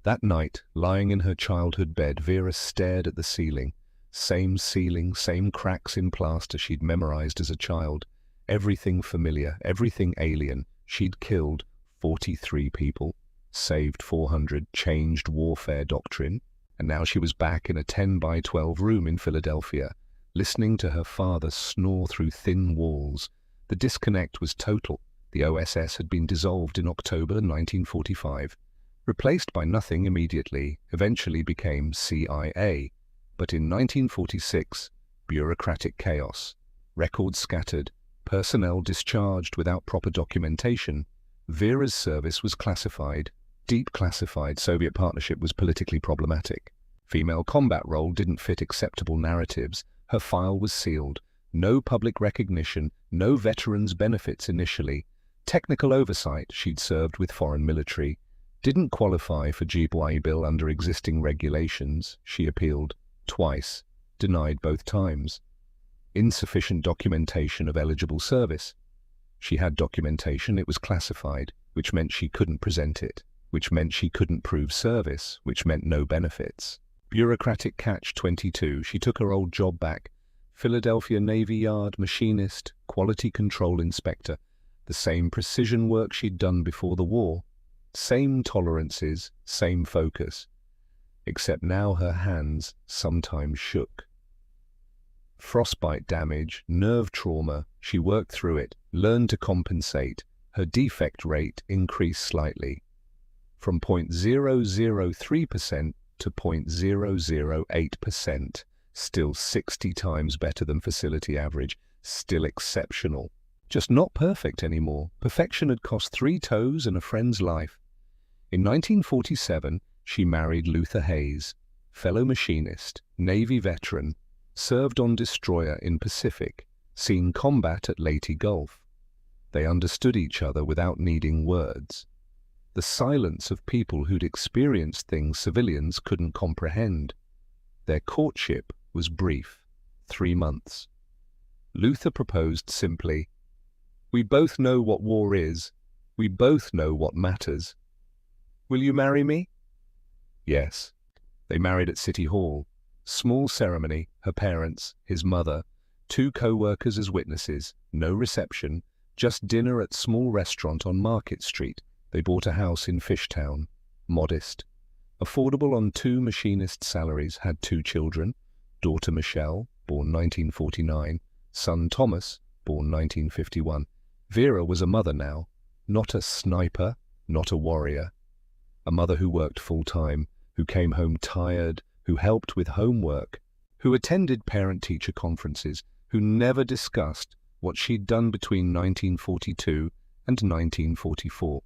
Speaker 1: That night, lying in her childhood bed, Vera stared at the ceiling. Same ceiling, same cracks in plaster she'd memorized as a child. Everything familiar, everything alien. She'd killed 43 people, saved 400, changed warfare doctrine, and now she was back in a 10 by 12 room in Philadelphia, listening to her father snore through thin walls. The disconnect was total. The OSS had been dissolved in October 1945, replaced by nothing immediately, eventually became CIA. But in 1946, bureaucratic chaos, records scattered, personnel discharged without proper documentation. Vera's service was classified, deep classified. Soviet partnership was politically problematic. Female combat role didn't fit acceptable narratives. Her file was sealed. No public recognition, no veterans' benefits initially. Technical oversight, she'd served with foreign military. Didn't qualify for WWII bill under existing regulations. She appealed twice, denied both times. Insufficient documentation of eligible service. She had documentation, it was classified, which meant she couldn't present it, which meant she couldn't prove service, which meant no benefits. Bureaucratic catch-22, she took her old job back. Philadelphia Navy Yard machinist, quality control inspector. The same precision work she'd done before the war. Same tolerances, same focus. Except now her hands sometimes shook. Frostbite damage, nerve trauma, she worked through it, learned to compensate. Her defect rate increased slightly, from 0.003% to 0.008%, still 60 times better than facility average, still exceptional. Just not perfect anymore. Perfection had cost 3 toes and a friend's life. In 1947, she married Luther Hayes, fellow machinist, Navy veteran, served on destroyer in Pacific, seen combat at Leyte Gulf. They understood each other without needing words. The silence of people who'd experienced things civilians couldn't comprehend. Their courtship was brief, 3 months. Luther proposed simply, "We both know what war is. We both know what matters. Will you marry me?" Yes. They married at City Hall. Small ceremony, her parents, his mother, 2 co-workers as witnesses, no reception, just dinner at small restaurant on Market Street. They bought a house in Fishtown. Modest. Affordable on 2 machinist salaries, had 2 children. Daughter Michelle, born 1949, son Thomas, born 1951. Vera was a mother now, not a sniper, not a warrior. A mother who worked full-time, who came home tired, who helped with homework, who attended parent-teacher conferences, who never discussed what she'd done between 1942 and 1944.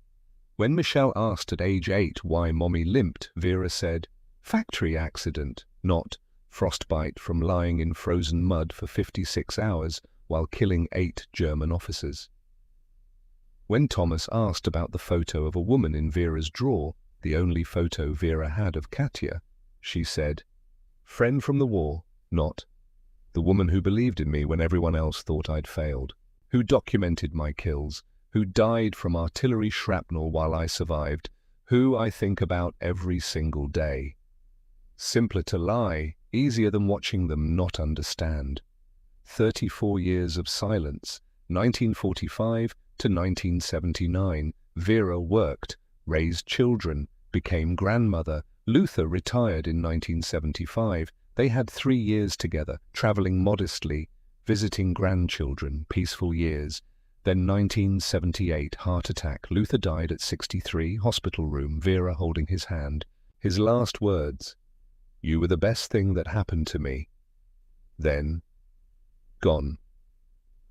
Speaker 1: When Michelle asked at age 8 why Mommy limped, Vera said, "Factory accident," not frostbite from lying in frozen mud for 56 hours while killing 8 German officers. When Thomas asked about the photo of a woman in Vera's drawer, the only photo Vera had of Katya, she said, "Friend from the war, not the woman who believed in me when everyone else thought I'd failed, who documented my kills, who died from artillery shrapnel while I survived, who I think about every single day." Simpler to lie, easier than watching them not understand. 34 years of silence, 1945 to 1979, Vera worked, raised children, became grandmother. Luther retired in 1975. They had 3 years together, traveling modestly, visiting grandchildren, peaceful years. Then 1978, heart attack. Luther died at 63, hospital room, Vera holding his hand. His last words, "You were the best thing that happened to me." Then, gone.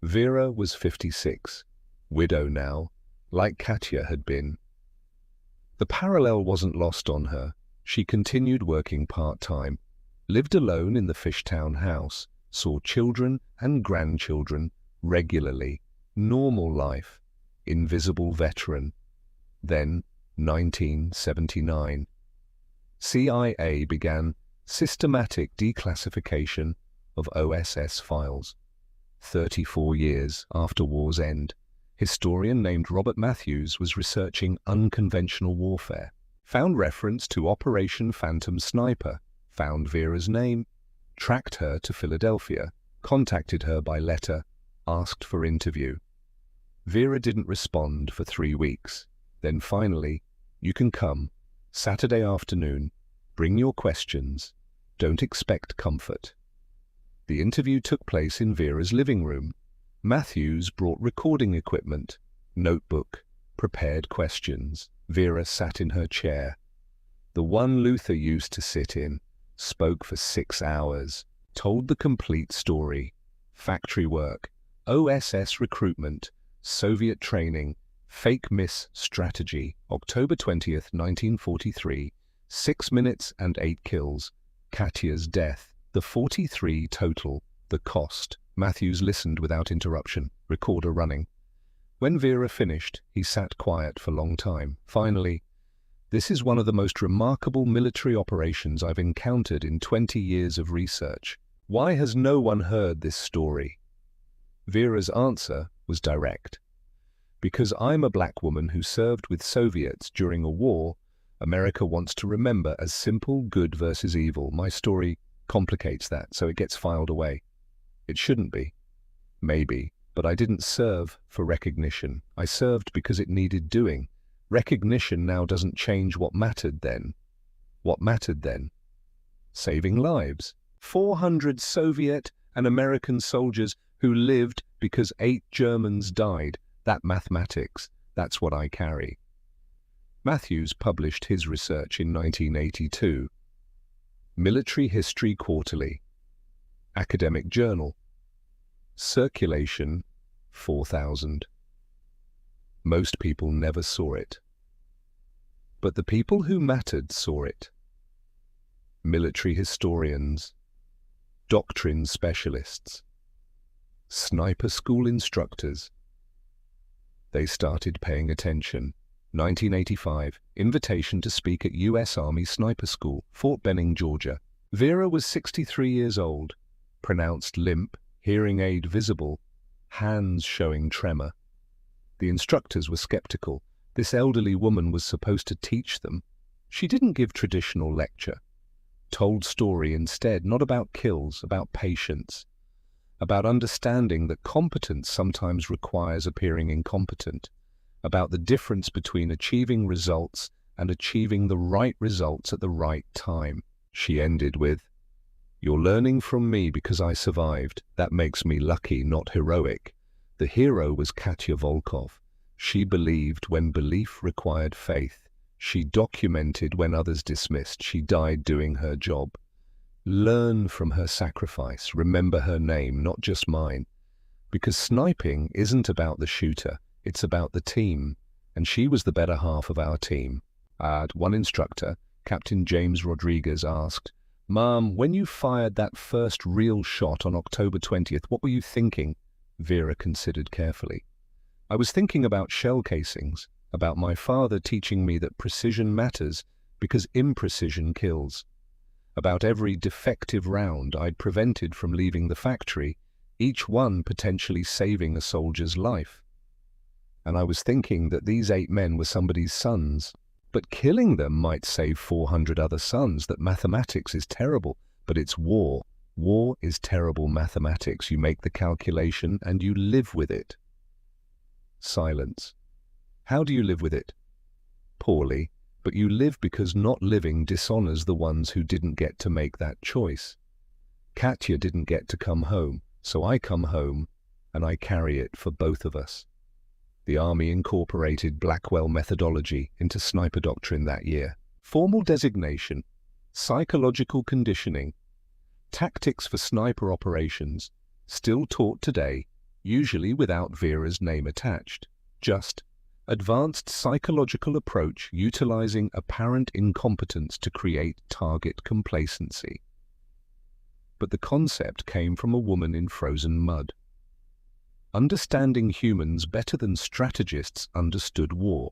Speaker 1: Vera was 56, widow now, like Katya had been. The parallel wasn't lost on her. She continued working part-time, lived alone in the Fishtown house, saw children and grandchildren regularly. Normal life. Invisible veteran. Then, 1979. CIA began systematic declassification of OSS files. 34 years after war's end, historian named Robert Matthews was researching unconventional warfare, found reference to Operation Phantom Sniper, found Vera's name, tracked her to Philadelphia, contacted her by letter, asked for interview. Vera didn't respond for 3 weeks. Then finally, "You can come. Saturday afternoon. Bring your questions. Don't expect comfort." The interview took place in Vera's living room. Matthews brought recording equipment, notebook, prepared questions. Vera sat in her chair, the one Luther used to sit in, spoke for 6 hours, told the complete story. Factory work, OSS recruitment, Soviet training, fake miss strategy, October 20th, 1943, 6 minutes and 8 kills, Katya's death, the 43 total, the cost. Matthews listened without interruption, recorder running. When Vera finished, he sat quiet for a long time. Finally, "This is one of the most remarkable military operations I've encountered in 20 years of research. Why has no one heard this story?" Vera's answer was direct. "Because I'm a black woman who served with Soviets during a war America wants to remember as simple good versus evil. My story complicates that, so it gets filed away. It shouldn't be. Maybe. But I didn't serve for recognition. I served because it needed doing. Recognition now doesn't change what mattered then. What mattered then? Saving lives. 400 Soviet and American soldiers who lived because 8 Germans died. That mathematics, that's what I carry." Matthews published his research in 1982. Military History Quarterly. Academic Journal. Circulation 4,000. Most people never saw it. But the people who mattered saw it. Military historians, doctrine specialists, sniper school instructors. They started paying attention. 1985, invitation to speak at U.S. Army Sniper School, Fort Benning, Georgia. Vera was 63 years old, pronounced limp, hearing aid visible, hands showing tremor. The instructors were skeptical. This elderly woman was supposed to teach them. She didn't give traditional lecture. Told story instead, not about kills, about patience, about understanding that competence sometimes requires appearing incompetent, about the difference between achieving results and achieving the right results at the right time. She ended with, "You're learning from me because I survived. That makes me lucky, not heroic." The hero was Katya Volkov. She believed when belief required faith. She documented when others dismissed. She died doing her job. Learn from her sacrifice. Remember her name, not just mine. Because sniping isn't about the shooter. It's about the team, and she was the better half of our team. One instructor, Captain James Rodriguez, asked, "Mom, when you fired that first real shot on October 20th, what were you thinking?" Vera considered carefully. "I was thinking about shell casings, about my father teaching me that precision matters because imprecision kills, about every defective round I'd prevented from leaving the factory, each one potentially saving a soldier's life. And I was thinking that these 8 men were somebody's sons, but killing them might save 400 other sons, that mathematics is terrible, but it's war. War is terrible mathematics. You make the calculation and you live with it." Silence. How do you live with it? Poorly, but you live because not living dishonors the ones who didn't get to make that choice. Katya didn't get to come home, so I come home, and I carry it for both of us. The Army incorporated Blackwell methodology into sniper doctrine that year. Formal designation, psychological conditioning, tactics for sniper operations, still taught today, usually without Vera's name attached. Just advanced psychological approach utilizing apparent incompetence to create target complacency. But the concept came from a woman in frozen mud. Understanding humans better than strategists understood war.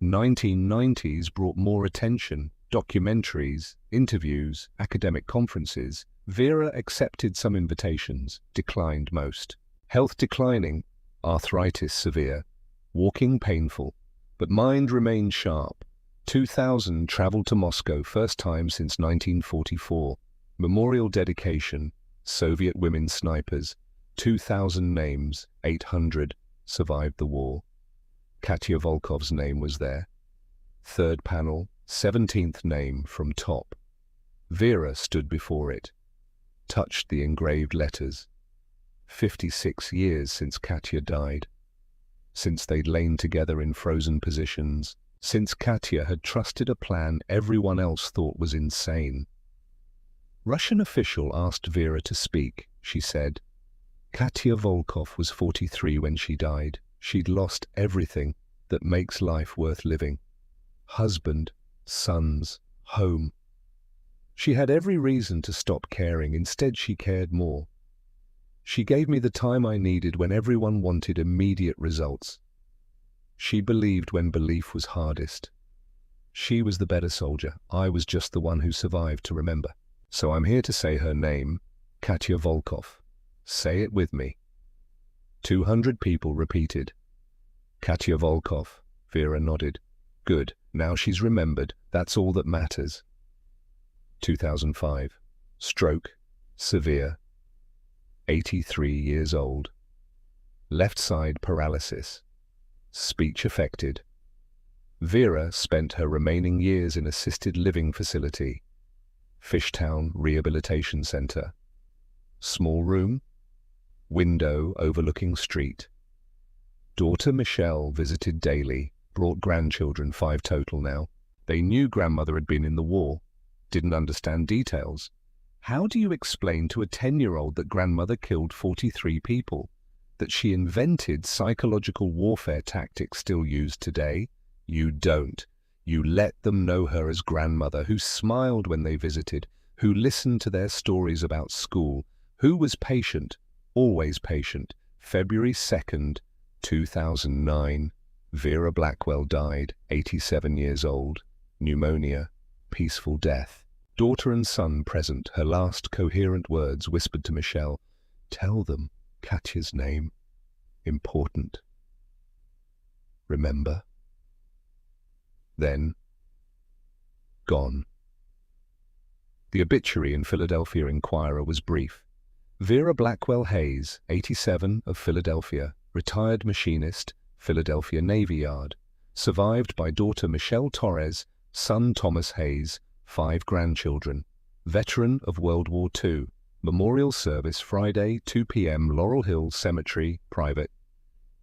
Speaker 1: 1990s brought more attention, documentaries, interviews, academic conferences. Vera accepted some invitations, declined most. Health declining, arthritis severe, walking painful, but mind remained sharp. 2000 traveled to Moscow, first time since 1944. Memorial dedication, Soviet women snipers, 2,000 names, 800 survived the war. Katya Volkov's name was there. Third panel, 17th name from top. Vera stood before it, touched the engraved letters. 56 years since Katya died. Since they'd lain together in frozen positions. Since Katya had trusted a plan everyone else thought was insane. Russian official asked Vera to speak. She said, Katya Volkov was 43 when she died. She'd lost everything that makes life worth living. Husband, sons, home. She had every reason to stop caring. Instead, she cared more. She gave me the time I needed when everyone wanted immediate results. She believed when belief was hardest. She was the better soldier. I was just the one who survived to remember. So I'm here to say her name, Katya Volkov. Say it with me. 200 people repeated. Katya Volkov. Vera nodded. Good. Now she's remembered. That's all that matters. 2005. Stroke. Severe. 83 years old. Left side paralysis. Speech affected. Vera spent her remaining years in assisted living facility. Fishtown Rehabilitation Center. Small room. Window overlooking street. Daughter Michelle visited daily, brought grandchildren, 5 total now. They knew grandmother had been in the war, didn't understand details. How do you explain to a 10-year-old that grandmother killed 43 people? That she invented psychological warfare tactics still used today? You don't. You let them know her as grandmother, who smiled when they visited, who listened to their stories about school, who was patient, always patient. February 2nd, 2009. Vera Blackwell died, 87 years old. Pneumonia. Peaceful death. Daughter and son present, her last coherent words whispered to Michelle. Tell them Katya's name. Important. Remember. Then, gone. The obituary in Philadelphia Inquirer was brief. Vera Blackwell Hayes, 87, of Philadelphia, retired machinist, Philadelphia Navy Yard, survived by daughter Michelle Torres, son Thomas Hayes, 5 grandchildren, veteran of World War II, memorial service Friday, 2 p.m. Laurel Hill Cemetery, private.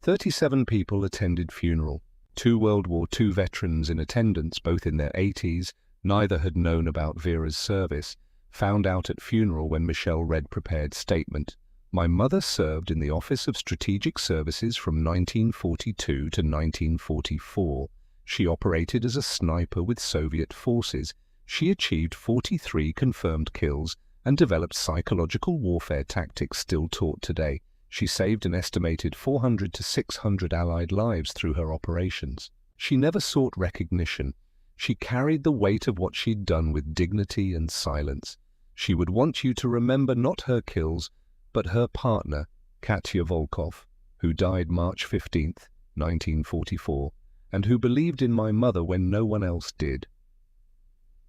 Speaker 1: 37 people attended funeral. 2 World War II veterans in attendance, both in their 80s, neither had known about Vera's service, found out at funeral when Michelle read prepared statement. My mother served in the Office of Strategic Services from 1942 to 1944. She operated as a sniper with Soviet forces. She achieved 43 confirmed kills and developed psychological warfare tactics still taught today. She saved an estimated 400 to 600 Allied lives through her operations. She never sought recognition. She carried the weight of what she'd done with dignity and silence. She would want you to remember not her kills, but her partner, Katya Volkov, who died March 15, 1944, and who believed in my mother when no one else did.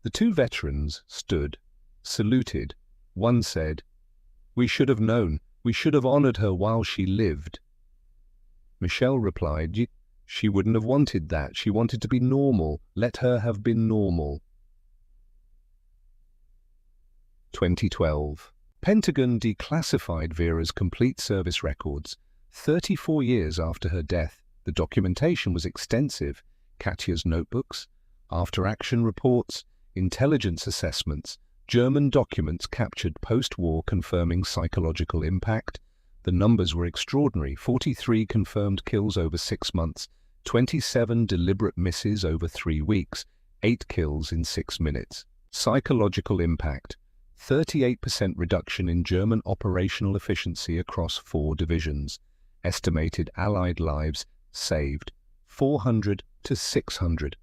Speaker 1: The 2 veterans stood, saluted. One said, "We should have known. We should have honored her while she lived." Michelle replied, "She wouldn't have wanted that. She wanted to be normal. Let her have been normal." 2012. Pentagon declassified Vera's complete service records. 34 years after her death, the documentation was extensive. Katya's notebooks, After-action reports, intelligence assessments, German documents captured post-war confirming psychological impact. The numbers were extraordinary: 43 confirmed kills over 6 months, 27 deliberate misses over 3 weeks, 8 kills in 6 minutes. Psychological impact: 38% reduction in German operational efficiency across 4 divisions. Estimated Allied lives saved: 400 to 600.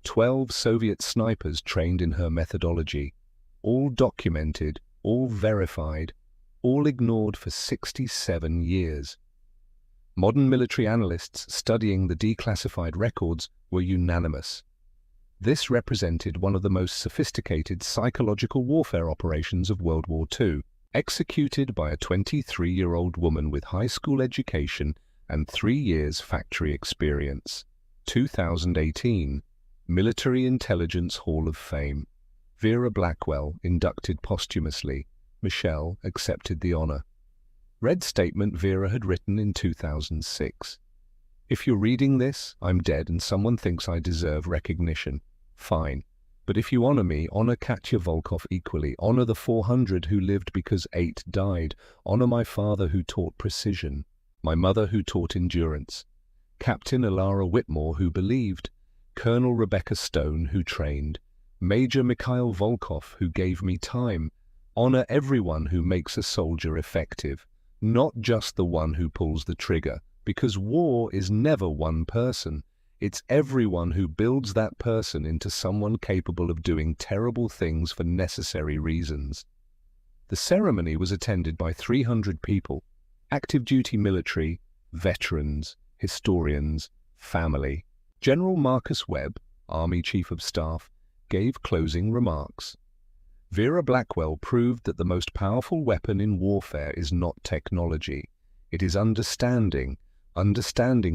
Speaker 1: 12 Soviet snipers trained in her methodology. All documented, all verified, all ignored for 67 years. Modern military analysts studying the declassified records were unanimous. This represented one of the most sophisticated psychological warfare operations of World War II, executed by a 23-year-old woman with high school education and 3 years factory experience. 2018, Military Intelligence Hall of Fame. Vera Blackwell inducted posthumously. Michelle accepted the honor. Read statement Vera had written in 2006. If you're reading this, I'm dead and someone thinks I deserve recognition. Fine. But if you honor me, honor Katya Volkov equally. Honor the 400 who lived because 8 died. Honor my father who taught precision. My mother who taught endurance. Captain Alara Whitmore who believed. Colonel Rebecca Stone who trained. Major Mikhail Volkov who gave me time. Honor everyone who makes a soldier effective, not just the one who pulls the trigger, because war is never one person. It's everyone who builds that person into someone capable of doing terrible things for necessary reasons. The ceremony was attended by 300 people: active duty military, veterans, historians, family. General Marcus Webb, Army Chief of Staff, gave closing remarks. Vera Blackwell proved that the most powerful weapon in warfare is not technology. It is understanding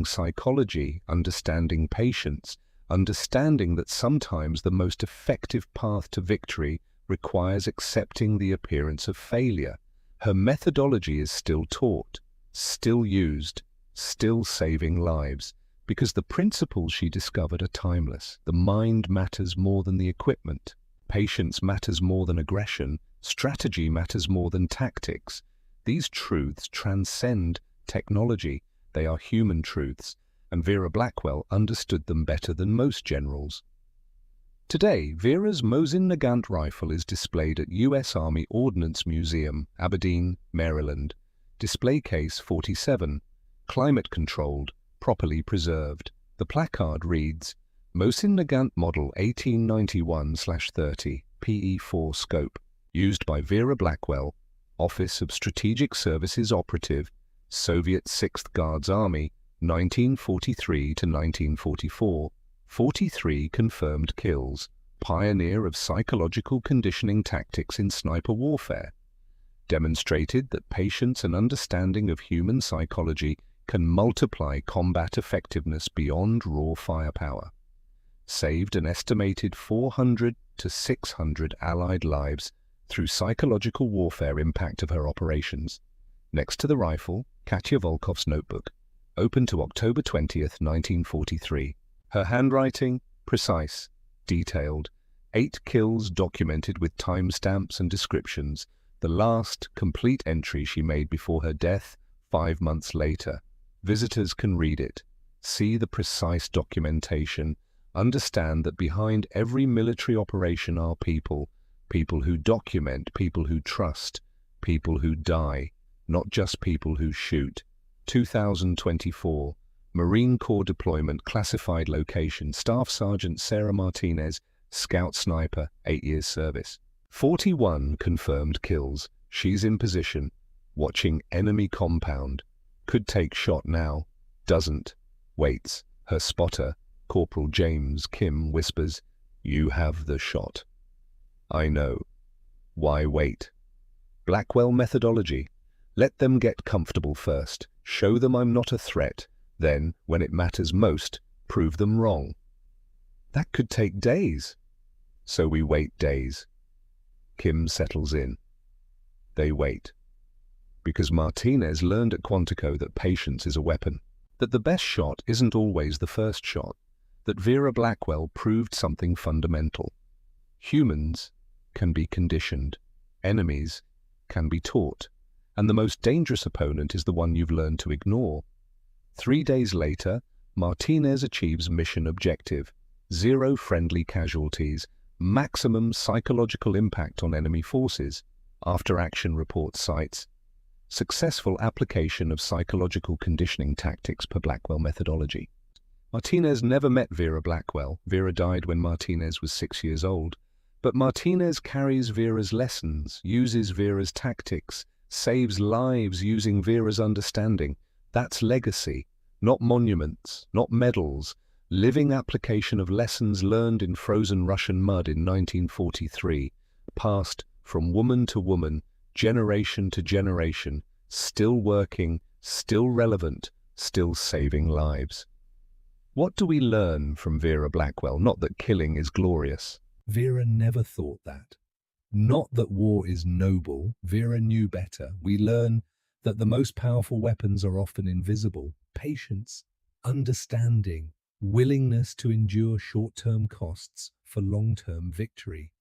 Speaker 1: psychology, understanding patience, understanding that sometimes the most effective path to victory requires accepting the appearance of failure. Her methodology is still taught, still used, still saving lives, because the principles she discovered are timeless. The mind matters more than the equipment. Patience matters more than aggression. Strategy matters more than tactics. These truths transcend technology. They are human truths, and Vera Blackwell understood them better than most generals. Today, Vera's Mosin Nagant rifle is displayed at U.S. Army Ordnance Museum, Aberdeen, Maryland. Display case 47, climate-controlled, properly preserved. The placard reads, Mosin Nagant Model 1891/30, PE4 scope, used by Vera Blackwell, Office of Strategic Services Operative, Soviet 6th Guards Army, 1943 to 1944, 43 confirmed kills, pioneer of psychological conditioning tactics in sniper warfare, demonstrated that patience and understanding of human psychology can multiply combat effectiveness beyond raw firepower, saved an estimated 400 to 600 Allied lives through psychological warfare impact of her operations. Next to the rifle, Katya Volkov's notebook, open to October 20th, 1943. Her handwriting, precise, detailed, 8 kills documented with timestamps and descriptions, the last complete entry she made before her death 5 months later. Visitors can read it, see the precise documentation, understand that behind every military operation are people who document, people who trust, people who die, not just people who shoot. 2024, Marine Corps deployment, classified location, Staff Sergeant Sarah Martinez, Scout Sniper, 8 years service. 41 confirmed kills. She's in position, watching enemy compound. Could take shot now, doesn't, waits. Her spotter, Corporal James Kim, whispers, "You have the shot." I know. Why wait? Blackwell methodology. Let them get comfortable first. Show them I'm not a threat. Then, when it matters most, prove them wrong. That could take days. So we wait days. Kim settles in. They wait. Because Martinez learned at Quantico that patience is a weapon, that the best shot isn't always the first shot, that Vera Blackwell proved something fundamental. Humans can be conditioned, enemies can be taught, and the most dangerous opponent is the one you've learned to ignore. 3 days later, Martinez achieves mission objective: 0 friendly casualties, maximum psychological impact on enemy forces. After-action report cites successful application of psychological conditioning tactics per Blackwell methodology. Martinez never met Vera Blackwell. Vera died when Martinez was 6 years old. But Martinez carries Vera's lessons, uses Vera's tactics, saves lives using Vera's understanding. That's legacy, not monuments, not medals. Living application of lessons learned in frozen Russian mud in 1943, passed from woman to woman, generation to generation, still working, still relevant, still saving lives. What do we learn from Vera Blackwell? Not that killing is glorious.
Speaker 2: Vera never thought that. Not that war is noble. Vera knew better. We learn that the most powerful weapons are often invisible. Patience, understanding, willingness to endure short-term costs for long-term victory.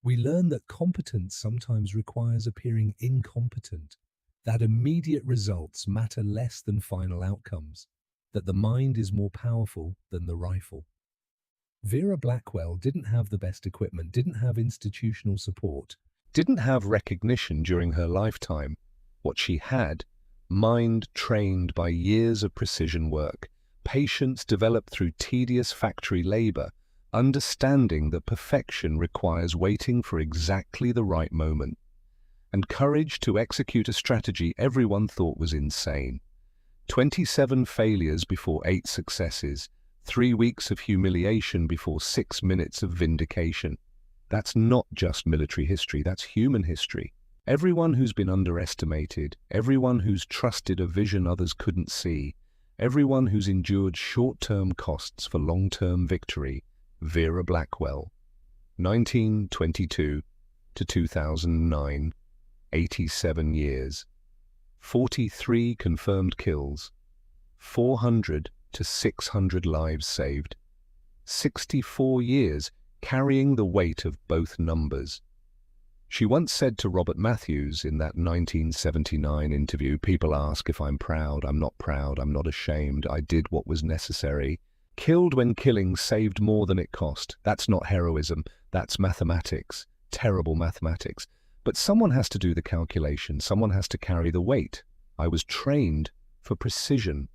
Speaker 2: We learn that competence sometimes requires appearing incompetent, that immediate results matter less than final outcomes, that the mind is more powerful than the rifle. Vera Blackwell didn't have the best equipment, didn't have institutional support,
Speaker 1: Didn't have recognition during her lifetime. What she had, mind trained by years of precision work, patience developed through tedious factory labor, understanding that perfection requires waiting for exactly the right moment, and courage to execute a strategy everyone thought was insane. 27 failures before 8 successes, 3 weeks of humiliation before 6 minutes of vindication. That's not just military history, that's human history. Everyone who's been underestimated, everyone who's trusted a vision others couldn't see, everyone who's endured short-term costs for long-term victory. Vera Blackwell, 1922 to 2009, 87 years, 43 confirmed kills, 400 to 600 lives saved, 64 years carrying the weight of both numbers. She once said to Robert Matthews in that 1979 interview, "People ask if I'm proud. I'm not proud. I'm not ashamed. I did what was necessary. Killed when killing saved more than it cost. That's not heroism. That's mathematics. Terrible mathematics. But someone has to do the calculation. Someone has to carry the weight. I was trained for precision.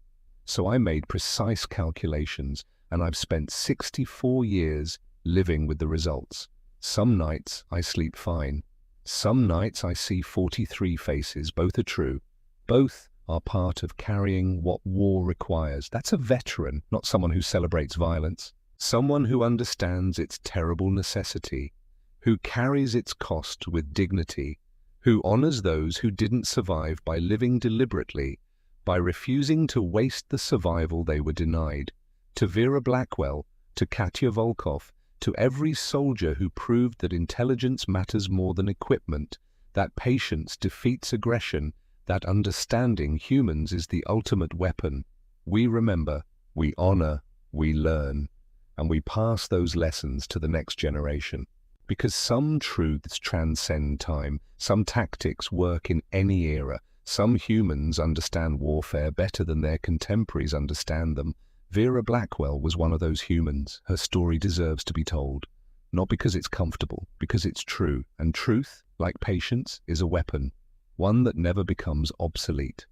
Speaker 1: So I made precise calculations, and I've spent 64 years living with the results. Some nights I sleep fine. Some nights I see 43 faces. Both are true. Both are part of carrying what war requires." That's a veteran, not someone who celebrates violence. Someone who understands its terrible necessity, who carries its cost with dignity, who honors those who didn't survive by living deliberately, by refusing to waste the survival they were denied. To Vera Blackwell, to Katya Volkov, to every soldier who proved that intelligence matters more than equipment, that patience defeats aggression, that understanding humans is the ultimate weapon. We remember, we honor, we learn, and we pass those lessons to the next generation. Because some truths transcend time, some tactics work in any era, some humans understand warfare better than their contemporaries understand them. Vera Blackwell was one of those humans. Her story deserves to be told. Not because it's comfortable, because it's true. And truth, like patience, is a weapon, one that never becomes obsolete.